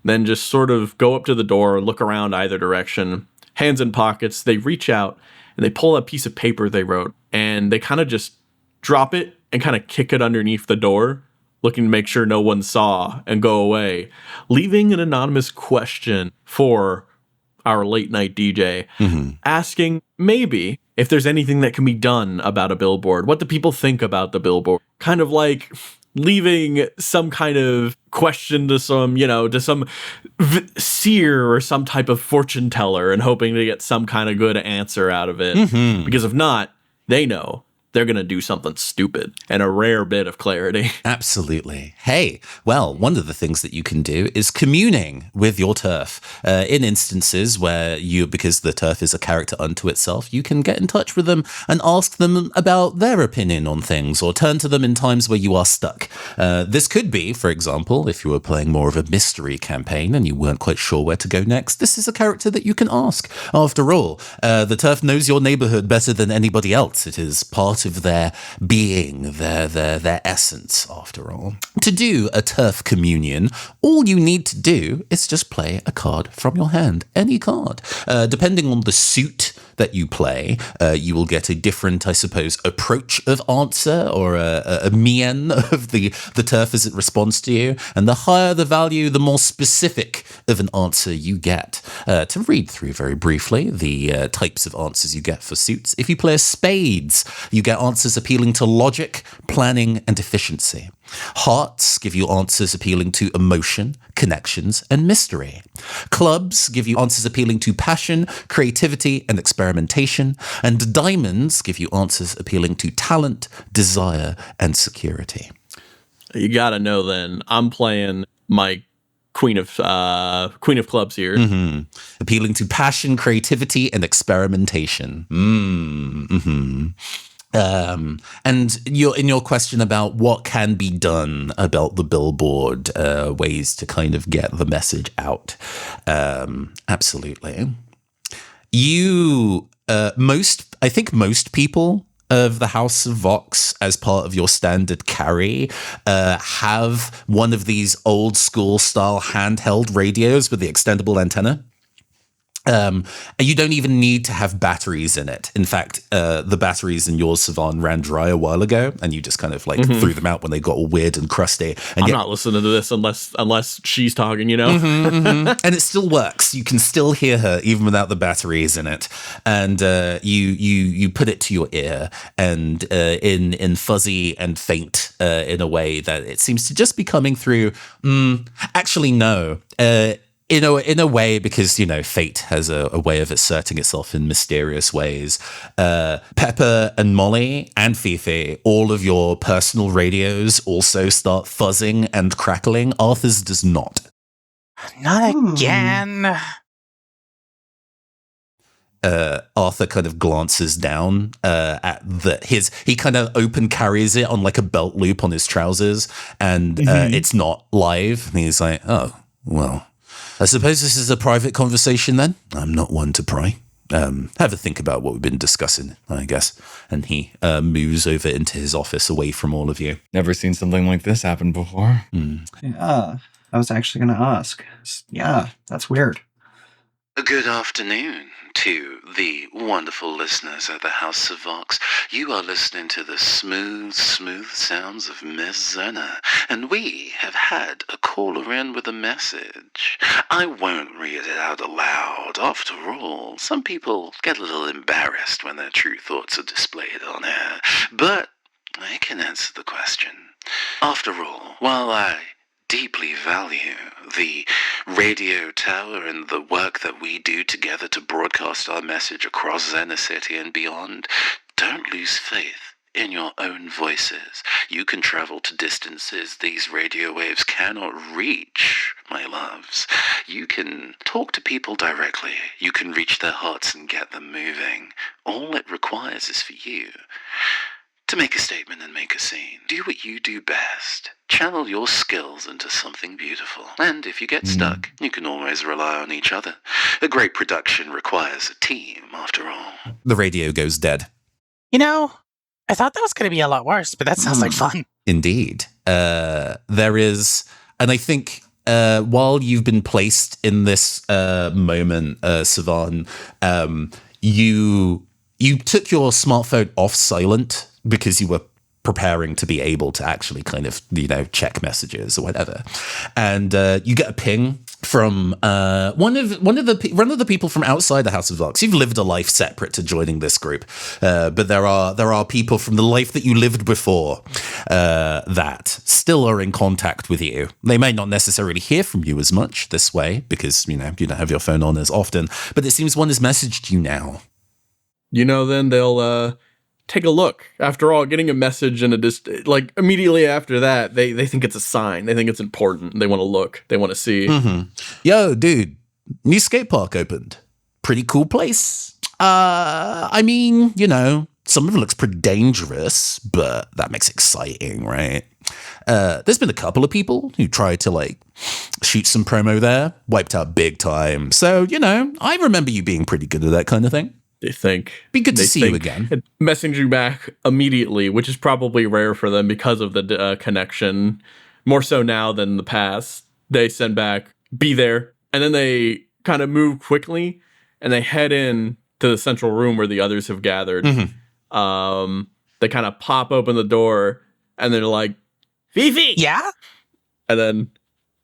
[SPEAKER 5] Then just sort of go up to the door, look around either direction, hands in pockets. They reach out and they pull a piece of paper they wrote, and they kind of just drop it and kind of kick it underneath the door, looking to make sure no one saw, and go away, leaving an anonymous question for our late night DJ, asking maybe if there's anything that can be done about a billboard, what do people think about the billboard, kind of like leaving some kind of question to some, seer or some type of fortune teller, and hoping to get some kind of good answer out of it. Because if not, they know they're going to do something stupid, and a rare bit of clarity.
[SPEAKER 1] Absolutely. Hey, well, one of the things that you can do is communing with your turf. In instances where because the turf is a character unto itself, you can get in touch with them and ask them about their opinion on things, or turn to them in times where you are stuck. This could be, for example, if you were playing more of a mystery campaign and you weren't quite sure where to go next, this is a character that you can ask. After all, the turf knows your neighborhood better than anybody else. It is part of their being, their essence, after all. To do a turf communion, all you need to do is just play a card from your hand, any card. Depending on the suit that you play, you will get a different, I suppose, approach of answer, or a mien of the turf as it responds to you. And the higher the value, the more specific of an answer you get. To read through very briefly the types of answers you get for suits. If you play spades, you get answers appealing to logic, planning, and efficiency. Hearts give you answers appealing to emotion, connections, and mystery. Clubs give you answers appealing to passion, creativity, and experimentation. And diamonds give you answers appealing to talent, desire, and security.
[SPEAKER 5] You gotta know then, I'm playing my Queen of Clubs here.
[SPEAKER 1] Appealing to passion, creativity, and experimentation. And in your question about what can be done about the billboard, ways to kind of get the message out. Absolutely. I think most people of the House of Vox, as part of your standard carry, have one of these old school style handheld radios with the extendable antenna. You don't even need to have batteries in it. In fact, the batteries in yours, Savan, ran dry a while ago, and you just kind of threw them out when they got all weird and crusty. And
[SPEAKER 5] I'm not listening to this unless she's talking,
[SPEAKER 1] And it still works. You can still hear her even without the batteries in it. And you put it to your ear, and in fuzzy and faint in a way that it seems to just be coming through. Actually, no. In a way, because, fate has a way of asserting itself in mysterious ways. Pepper and Molly and Fifi, all of your personal radios also start fuzzing and crackling. Arthur's does not.
[SPEAKER 4] Not again.
[SPEAKER 1] Arthur kind of glances down at he kind of open carries it on like a belt loop on his trousers, and it's not live. And he's like, oh, well, I suppose this is a private conversation then. I'm not one to pry. Have a think about what we've been discussing, I guess. And he moves over into his office away from all of you.
[SPEAKER 2] Never seen something like this happen before.
[SPEAKER 3] Yeah, I was actually going to ask. Yeah, that's weird.
[SPEAKER 6] Good afternoon to the wonderful listeners at the House of Vox. You are listening to the smooth sounds of Miss Zena, and we have had a caller in with a message. I won't read it out aloud. After all, some people get a little embarrassed when their true thoughts are displayed on air, but I can answer the question. After all, while I deeply value the radio tower and the work that we do together to broadcast our message across Zena City and beyond, don't lose faith in your own voices. You can travel to distances these radio waves cannot reach, my loves. You can talk to people directly. You can reach their hearts and get them moving. All it requires is for you to make a statement and make a scene. Do what you do best. Channel your skills into something beautiful. And if you get stuck, you can always rely on each other. A great production requires a team, after all.
[SPEAKER 1] The radio goes dead.
[SPEAKER 4] I thought that was going to be a lot worse, but that sounds like fun.
[SPEAKER 1] Indeed. There is, and I think while you've been placed in this moment, Savan, you took your smartphone off silent because you were preparing to be able to actually kind of, check messages or whatever. And you get a ping from one of the people from outside the House of Vox. You've lived a life separate to joining this group, but there are people from the life that you lived before that still are in contact with you. They may not necessarily hear from you as much this way because you don't have your phone on as often, but it seems one has messaged you now.
[SPEAKER 5] Then they'll take a look. After all, getting a message and immediately after that, they think it's a sign. They think it's important. They want to look. They want to see.
[SPEAKER 1] Mm-hmm. Yo, dude, new skate park opened. Pretty cool place. I mean, some of it looks pretty dangerous, but that makes it exciting, right? There's been a couple of people who tried to shoot some promo there, wiped out big time. So, I remember you being pretty good at that kind of thing.
[SPEAKER 5] They think.
[SPEAKER 1] Be good to see you again.
[SPEAKER 5] Messaging you back immediately, which is probably rare for them because of the connection. More so now than the past. They send back, be there. And then they kind of move quickly and they head in to the central room where the others have gathered. Mm-hmm. They kind of pop open the door and they're like, Fifi!
[SPEAKER 4] Yeah?
[SPEAKER 5] And then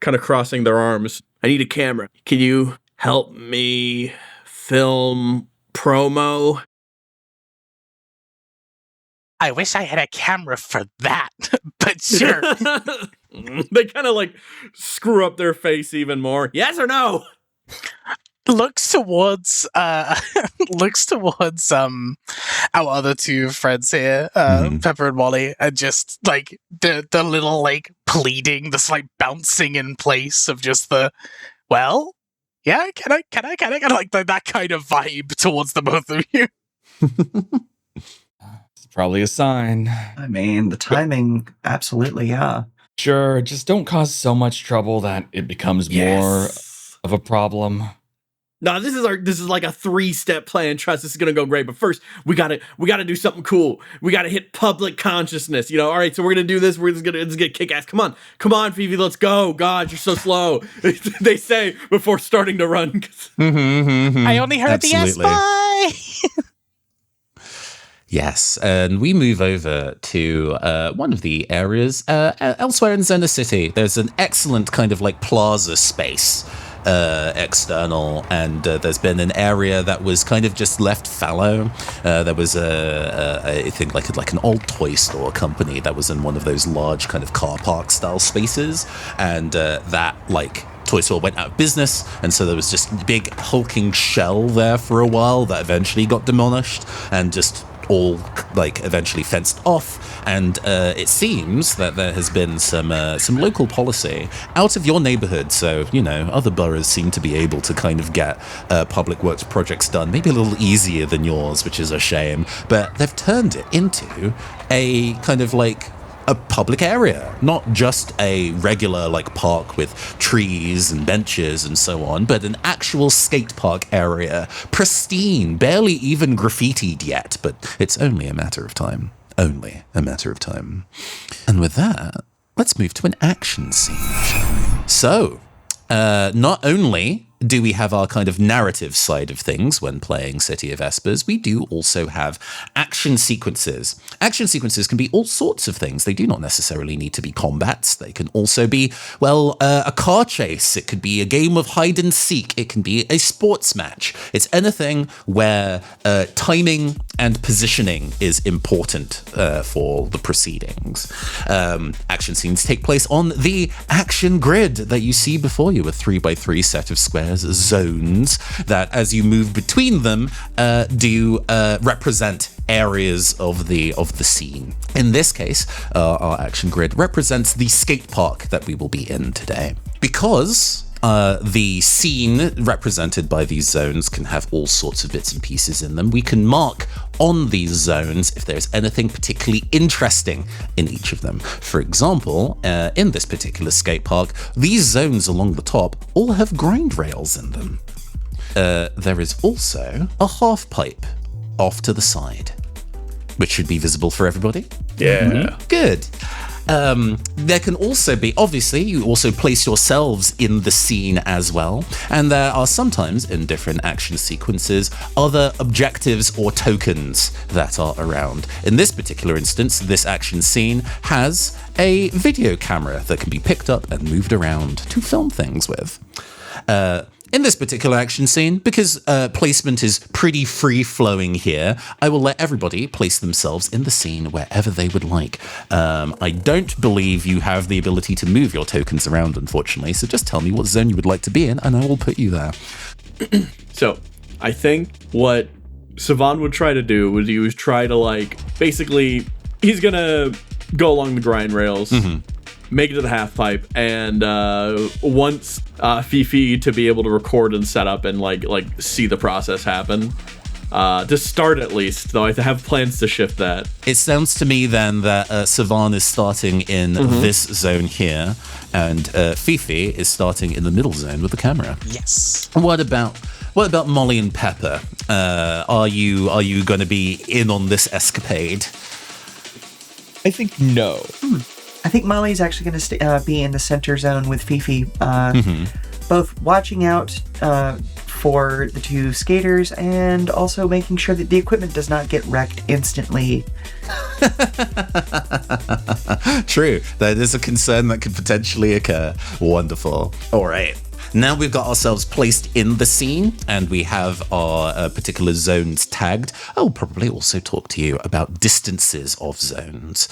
[SPEAKER 5] kind of crossing their arms. I need a camera. Can you help me film promo?
[SPEAKER 4] I wish I had a camera for that, but sure.
[SPEAKER 5] They kind of screw up their face even more. Yes or no?
[SPEAKER 4] Looks towards our other two friends here, Pepper and Molly, and just the little pleading, this bouncing in place of just yeah, can I that kind of vibe towards the both of you.
[SPEAKER 2] It's probably a sign.
[SPEAKER 3] I mean, the timing, absolutely, yeah.
[SPEAKER 2] Sure, just don't cause so much trouble that it becomes more of a problem.
[SPEAKER 5] No, this is like a 3-step plan. Trust, this is gonna go great. But first, we gotta do something cool. We gotta hit public consciousness. All right, so we're gonna do this. We're just gonna kick ass. Come on, Fifi, let's go. God, you're so slow. They say before starting to run.
[SPEAKER 4] I only heard
[SPEAKER 1] Absolutely.
[SPEAKER 4] the yes, bye.
[SPEAKER 1] Yes, and we move over to one of the areas elsewhere in Zena City. There's an excellent kind of plaza space. External, and there's been an area that was kind of just left fallow. There was I think like an old toy store company that was in one of those large kind of car park style spaces, and that toy store went out of business, and so there was just a big hulking shell there for a while that eventually got demolished and just all eventually fenced off. And it seems that there has been some local policy out of your neighborhood. So, other boroughs seem to be able to kind of get public works projects done, maybe a little easier than yours, which is a shame. But they've turned it into a kind of a public area, not just a regular park with trees and benches and so on, but an actual skate park area, pristine, barely even graffitied yet, but it's only a matter of time. Only a matter of time. And with that, let's move to an action scene, shall we? So, not only do we have our kind of narrative side of things when playing City of Espers, we do also have action sequences. Action sequences can be all sorts of things. They do not necessarily need to be combats. They can also be, a car chase. It could be a game of hide and seek. It can be a sports match. It's anything where timing and positioning is important for the proceedings. Action scenes take place on the action grid that you see before you, a 3x3 set of squares, zones that, as you move between them, do represent areas of the scene. In this case, our action grid represents the skate park that we will be in today. Because the scene represented by these zones can have all sorts of bits and pieces in them, we can mark on these zones if there's anything particularly interesting in each of them. For example, in this particular skate park, these zones along the top all have grind rails in them. There is also a half pipe off to the side. which should be visible for everybody.
[SPEAKER 5] Yeah.
[SPEAKER 1] Good. There can also be, obviously, you also place yourselves in the scene as well, and there are sometimes, in different action sequences, other objectives or tokens that are around. In this particular instance, this action scene has a video camera that can be picked up and moved around to film things with. In this particular action scene, because placement is pretty free-flowing here, I will let everybody place themselves in the scene wherever they would like. I don't believe you have the ability to move your tokens around, unfortunately, so just tell me what zone you would like to be in, and I will put you there.
[SPEAKER 5] So, I think what Savan would try to do would he was try to, like, basically, he's gonna go along the grind rails, make it to the half pipe, and once Fifi to be able to record and set up and like see the process happen. To start at least, though I have plans to shift that.
[SPEAKER 1] It sounds to me then that Savan is starting in this zone here, and Fifi is starting in the middle zone with the camera.
[SPEAKER 4] Yes.
[SPEAKER 1] What about Molly and Pepper? Are you going to be in on this escapade?
[SPEAKER 2] I think no.
[SPEAKER 3] I think Molly's actually going to be in the center zone with Fifi, both watching out for the two skaters and also making sure that the equipment does not get wrecked instantly.
[SPEAKER 1] True. That is a concern that could potentially occur. Wonderful. All right. Now we've got ourselves placed in the scene and we have our particular zones tagged. I'll probably also talk to you about distances of zones.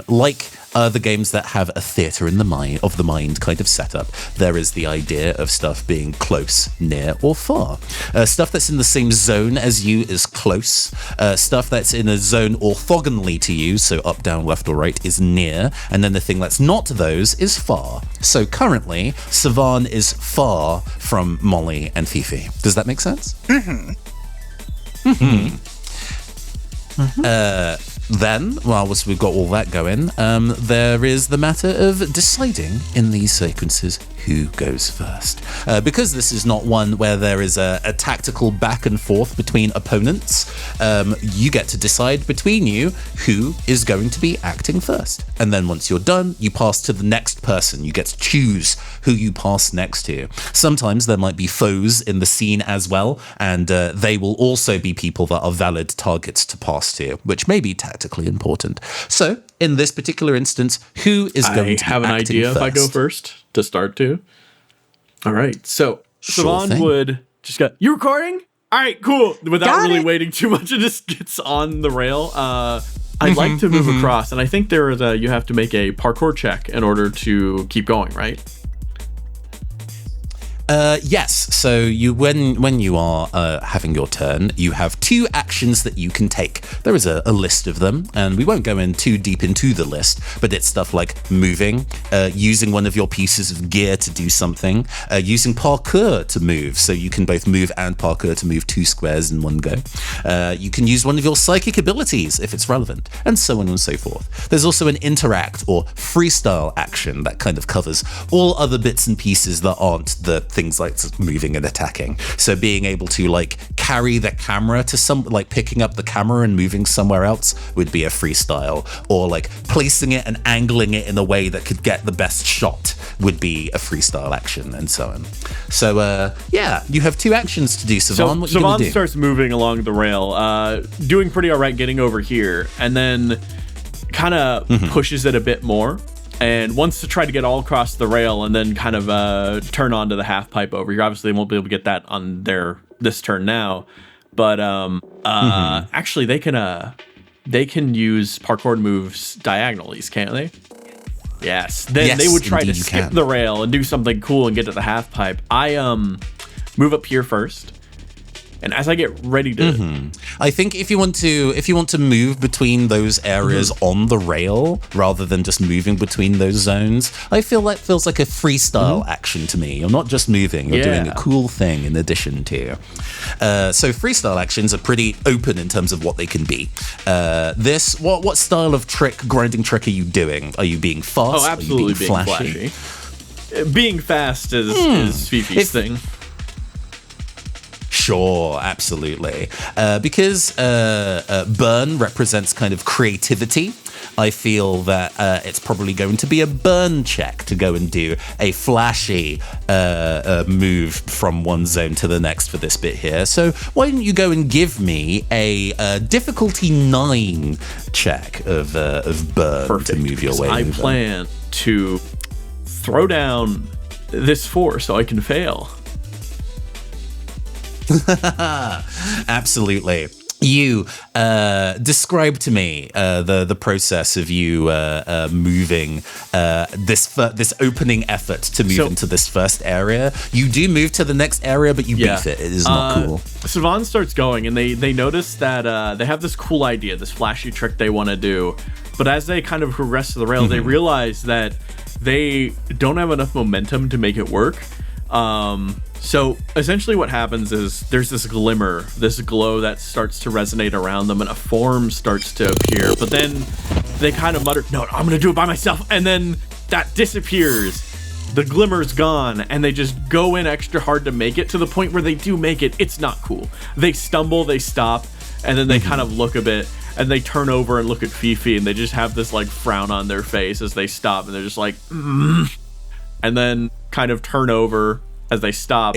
[SPEAKER 1] Like the games that have a theatre in the mind kind of setup, there is the idea of stuff being close, near, or far. Stuff that's in the same zone as you is close. Stuff that's in a zone orthogonally to you, so up, down, left, or right, is near. And then the thing that's not those is far. So currently, Savan is far from Molly and Fifi. Does that make sense? Then, whilst we've got all that going, there is the matter of deciding in these sequences who goes first. Because this is not one where there is a tactical back and forth between opponents, you get to decide between you who is going to be acting first. And then once you're done, you pass to the next person. You get to choose who you pass next to. Sometimes there might be foes in the scene as well, and they will also be people that are valid targets to pass to, which may be tactically important. So, in this particular instance, who is going to be acting first?
[SPEAKER 5] I have an idea if I go first to start to. All right, so Savan would just go, you recording? All right, cool. Without really waiting too much, it just gets on the rail. I'd like to move across, and I think there is you have to make a parkour check in order to keep going, right?
[SPEAKER 1] Yes. So you, when you are having your turn, you have two actions that you can take. There is a list of them, and we won't go in too deep into the list, but it's stuff like moving, using one of your pieces of gear to do something, using parkour to move, so you can both move and parkour to move 2 squares in one go. You can use one of your psychic abilities if it's relevant, and so on and so forth. There's also an interact or freestyle action that kind of covers all other bits and pieces that aren't the things like moving and attacking. So being able to like carry the camera to some, like picking up the camera and moving somewhere else would be a freestyle, or like placing it and angling it in a way that could get the best shot would be a freestyle action, and so on. So yeah, you have 2 actions to do. Savan, what you gonna do?
[SPEAKER 5] Savan starts moving along the rail, doing pretty all right getting over here, and then kind of pushes it a bit more and wants to try to get all across the rail and then kind of turn onto the half pipe over here. Obviously, they won't be able to get that on this turn now, but actually they can use parkour moves diagonally, can't they? Yes. Then
[SPEAKER 1] yes,
[SPEAKER 5] they would try to skip
[SPEAKER 1] can.
[SPEAKER 5] the rail and do something cool and get to the half pipe. I move up here first. And as I get ready to,
[SPEAKER 1] I think if you want to move between those areas on the rail rather than just moving between those zones, I feel like feels like a freestyle action to me. You're not just moving; you're doing a cool thing in addition to. So freestyle actions are pretty open in terms of what they can be. What style of grinding trick are you doing? Are you being fast?
[SPEAKER 5] Oh, absolutely,
[SPEAKER 1] are you being
[SPEAKER 5] flashy. Being fast is Fifi's thing.
[SPEAKER 1] Sure, absolutely. Because burn represents kind of creativity, I feel that it's probably going to be a burn check to go and do a flashy move from one zone to the next for this bit here. So why don't you go and give me a difficulty 9 check of burn. Perfect, to move your way
[SPEAKER 5] I
[SPEAKER 1] over.
[SPEAKER 5] plan to throw down this 4 so I can fail.
[SPEAKER 1] Absolutely. You describe to me the process of you moving this opening effort to move into this first area. You do move to the next area, but you beat it. It is not cool.
[SPEAKER 5] Savan starts going, and they notice that they have this cool idea, this flashy trick they want to do. But as they kind of progress to the rail, they realize that they don't have enough momentum to make it work. So essentially what happens is there's this glimmer, this glow that starts to resonate around them, and a form starts to appear. But then they kind of mutter, no, I'm going to do it by myself. And then that disappears. The glimmer's gone, and they just go in extra hard to make it, to the point where they do make it. It's not cool. They stumble, they stop, and then they kind of look a bit, and they turn over and look at Fifi, and they just have this like frown on their face as they stop, and they're just like, and then kind of turn over as they stop,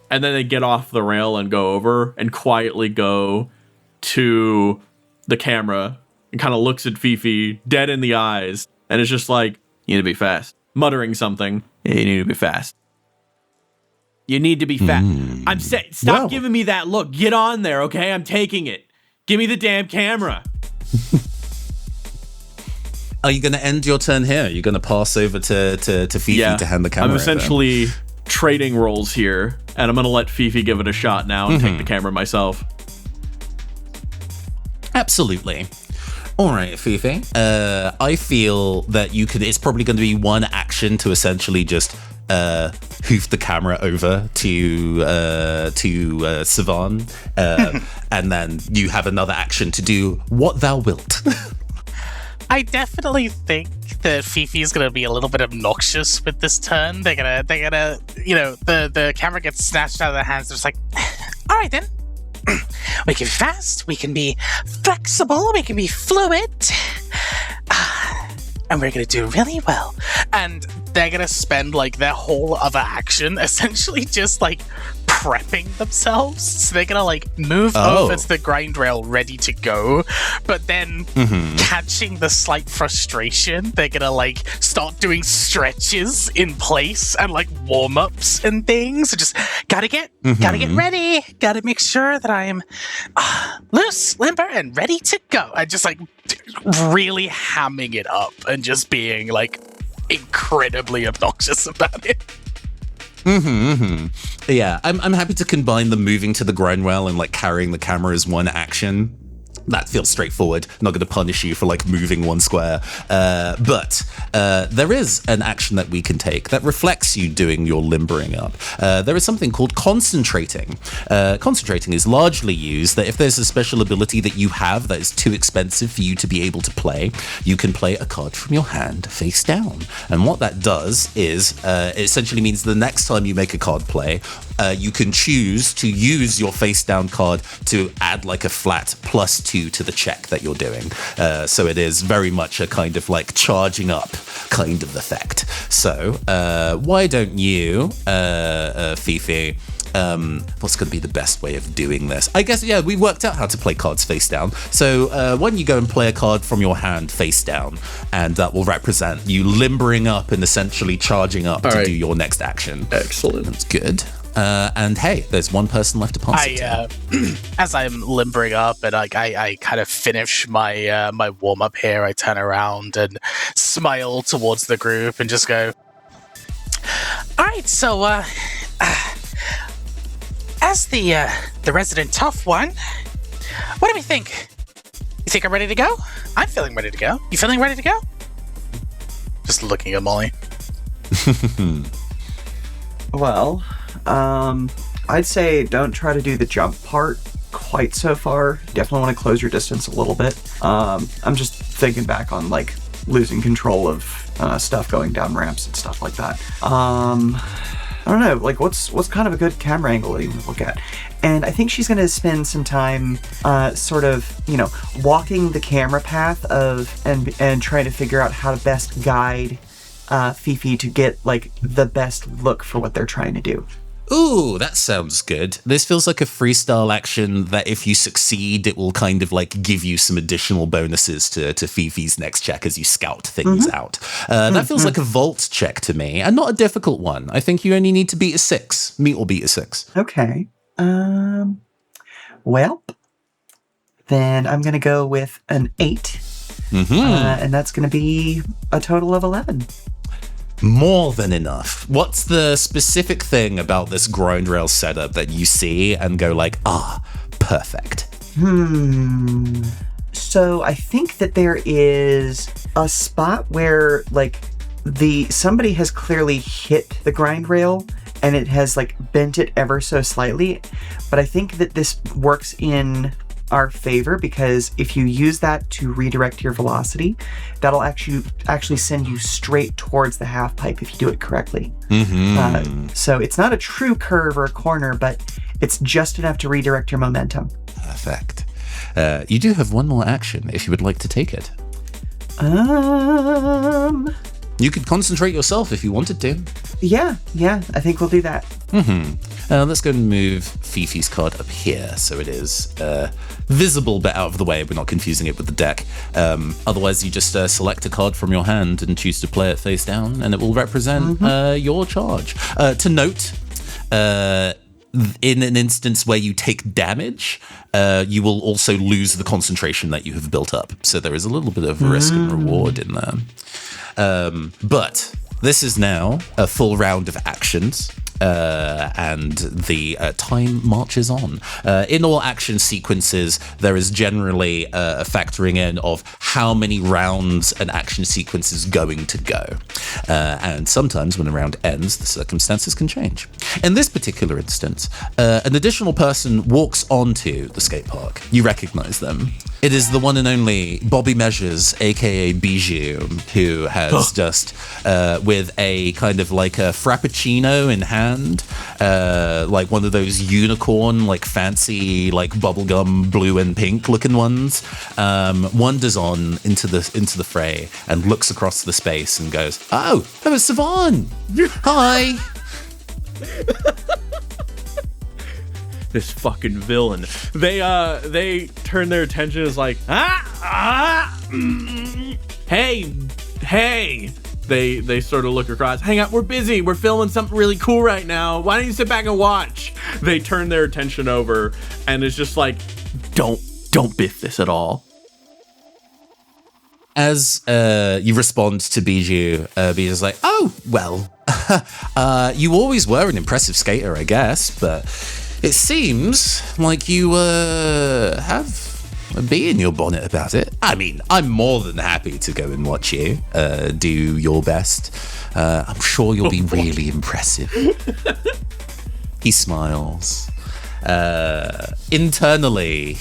[SPEAKER 5] and then they get off the rail and go over and quietly go to the camera and kind of looks at Fifi dead in the eyes, and it's just like, you need to be fast, muttering something. You need to be fast. You need to be fast. I'm saying, stop giving me that look. Get on there, okay? I'm taking it. Give me the damn camera.
[SPEAKER 1] Are you going to end your turn here? You're going to pass over to Fifi to hand the camera
[SPEAKER 5] I'm essentially trading roles here, and I'm going to let Fifi give it a shot now and take the camera myself.
[SPEAKER 1] Absolutely. All right, Fifi. I feel that you could. It's probably going to be one action to essentially just hoof the camera over to Savan, and then you have another action to do what thou wilt.
[SPEAKER 4] I definitely think that Fifi's gonna be a little bit obnoxious with this turn. They're gonna, you know, the camera gets snatched out of their hands. They're just like, all right then, we can be fast, we can be flexible, we can be fluid, and we're gonna do really well. And they're gonna spend like their whole other action essentially just like prepping themselves. So they're gonna like move over to the grind rail ready to go, but then catching the slight frustration, they're gonna like start doing stretches in place and like warm-ups and things. So just gotta get ready, gotta make sure that I am loose, limber, and ready to go. And just like really hamming it up and just being like incredibly obnoxious about it.
[SPEAKER 1] Yeah, I'm happy to combine the moving to the grind rail and like carrying the camera as one action. That feels straightforward. Not going to punish you for like moving one square. But there is an action that we can take that reflects you doing your limbering up. There is something called concentrating. Concentrating is largely used that if there's a special ability that you have that is too expensive for you to be able to play, you can play a card from your hand face down. And what that does is it essentially means the next time you make a card play, you can choose to use your face down card to add like a flat +2 to the check that you're doing. So it is very much a kind of like charging up kind of effect. So why don't you, Fifi, what's going to be the best way of doing this? I guess, yeah, we worked out how to play cards face down. So why don't you go and play a card from your hand face down, and that will represent you limbering up and essentially charging up to do your next action.
[SPEAKER 5] Excellent.
[SPEAKER 1] That's good. And hey, there's one person left to pass it to.
[SPEAKER 4] As I'm limbering up and I kind of finish my my warm up here, I turn around and smile towards the group and just go, all right, so as the resident tough one, what do we think? You think I'm ready to go? I'm feeling ready to go. You feeling ready to go? Just looking at Molly.
[SPEAKER 3] Well, I'd say don't try to do the jump part quite so far. Definitely want to close your distance a little bit. I'm just thinking back on like losing control of stuff going down ramps and stuff like that. I don't know, like what's kind of a good camera angle to look at. And I think she's going to spend some time sort of, walking the camera path and trying to figure out how to best guide Fifi to get like the best look for what they're trying to do.
[SPEAKER 1] Ooh, that sounds good. This feels like a freestyle action that if you succeed, it will kind of like give you some additional bonuses to Fifi's next check as you scout things out. That feels like a vault check to me, and not a difficult one. I think you only need to beat a 6. Meet or beat a 6.
[SPEAKER 3] Okay. Well, then I'm going to go with an 8. And that's going to be a total of 11.
[SPEAKER 1] More than enough. What's the specific thing about this grind rail setup that you see and go like, perfect?
[SPEAKER 3] So I think that there is a spot where like somebody has clearly hit the grind rail and it has like bent it ever so slightly. But I think that this works in our favor because if you use that to redirect your velocity, that'll actually send you straight towards the half pipe if you do it correctly. So it's not a true curve or a corner, but it's just enough to redirect your momentum.
[SPEAKER 1] Perfect. You do have one more action if you would like to take it. You could concentrate yourself if you wanted to.
[SPEAKER 3] Yeah, I think we'll do that.
[SPEAKER 1] Let's go and move Fifi's card up here so it is visible but out of the way. We're not confusing it with the deck. Otherwise, you just select a card from your hand and choose to play it face down, and it will represent your charge. To note, in an instance where you take damage, you will also lose the concentration that you have built up. So there is a little bit of risk and reward in there. But this is now a full round of actions. And the time marches on. In all action sequences, there is generally a factoring in of how many rounds an action sequence is going to go. And sometimes when a round ends, the circumstances can change. In this particular instance, an additional person walks onto the skate park. You recognize them. It is the one and only Bobby Measures, aka Bijou, who has just, with a kind of like a frappuccino in hand, like one of those unicorn, like fancy, like bubblegum blue and pink looking ones, wanders on into the fray and looks across the space and goes, "Oh, it's Savon! Hi."
[SPEAKER 5] This fucking villain. They turn their attention as like, hey. They sort of look across. Hang on, we're busy. We're filming something really cool right now. Why don't you sit back and watch? They turn their attention over and it's just like, don't biff this at all.
[SPEAKER 1] As you respond to Bijou, Bijou's like, "Oh, well, you always were an impressive skater, I guess, but it seems like you have a bee in your bonnet about it. I mean, I'm more than happy to go and watch you do your best. I'm sure you'll be really impressive." He smiles. Internally,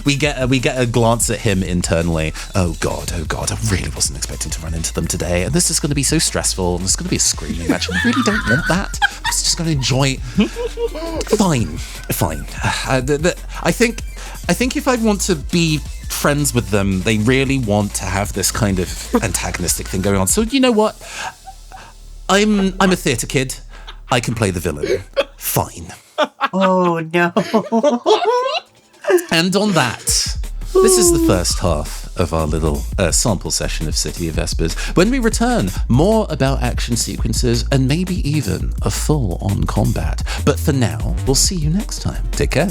[SPEAKER 1] we get a glance at him internally. Oh god, I really wasn't expecting to run into them today, and this is going to be so stressful, and it's going to be a screaming match. I really don't want that. I was just going to enjoy. Fine. I think if I want to be friends with them, they really want to have this kind of antagonistic thing going on. So you know what? I'm a theatre kid. I can play the villain. Fine.
[SPEAKER 3] Oh no.
[SPEAKER 1] And on that, this is the first half of our little sample session of City of Espers. When we return, more about action sequences and maybe even a full-on combat. But for now, we'll see you next time. Take care.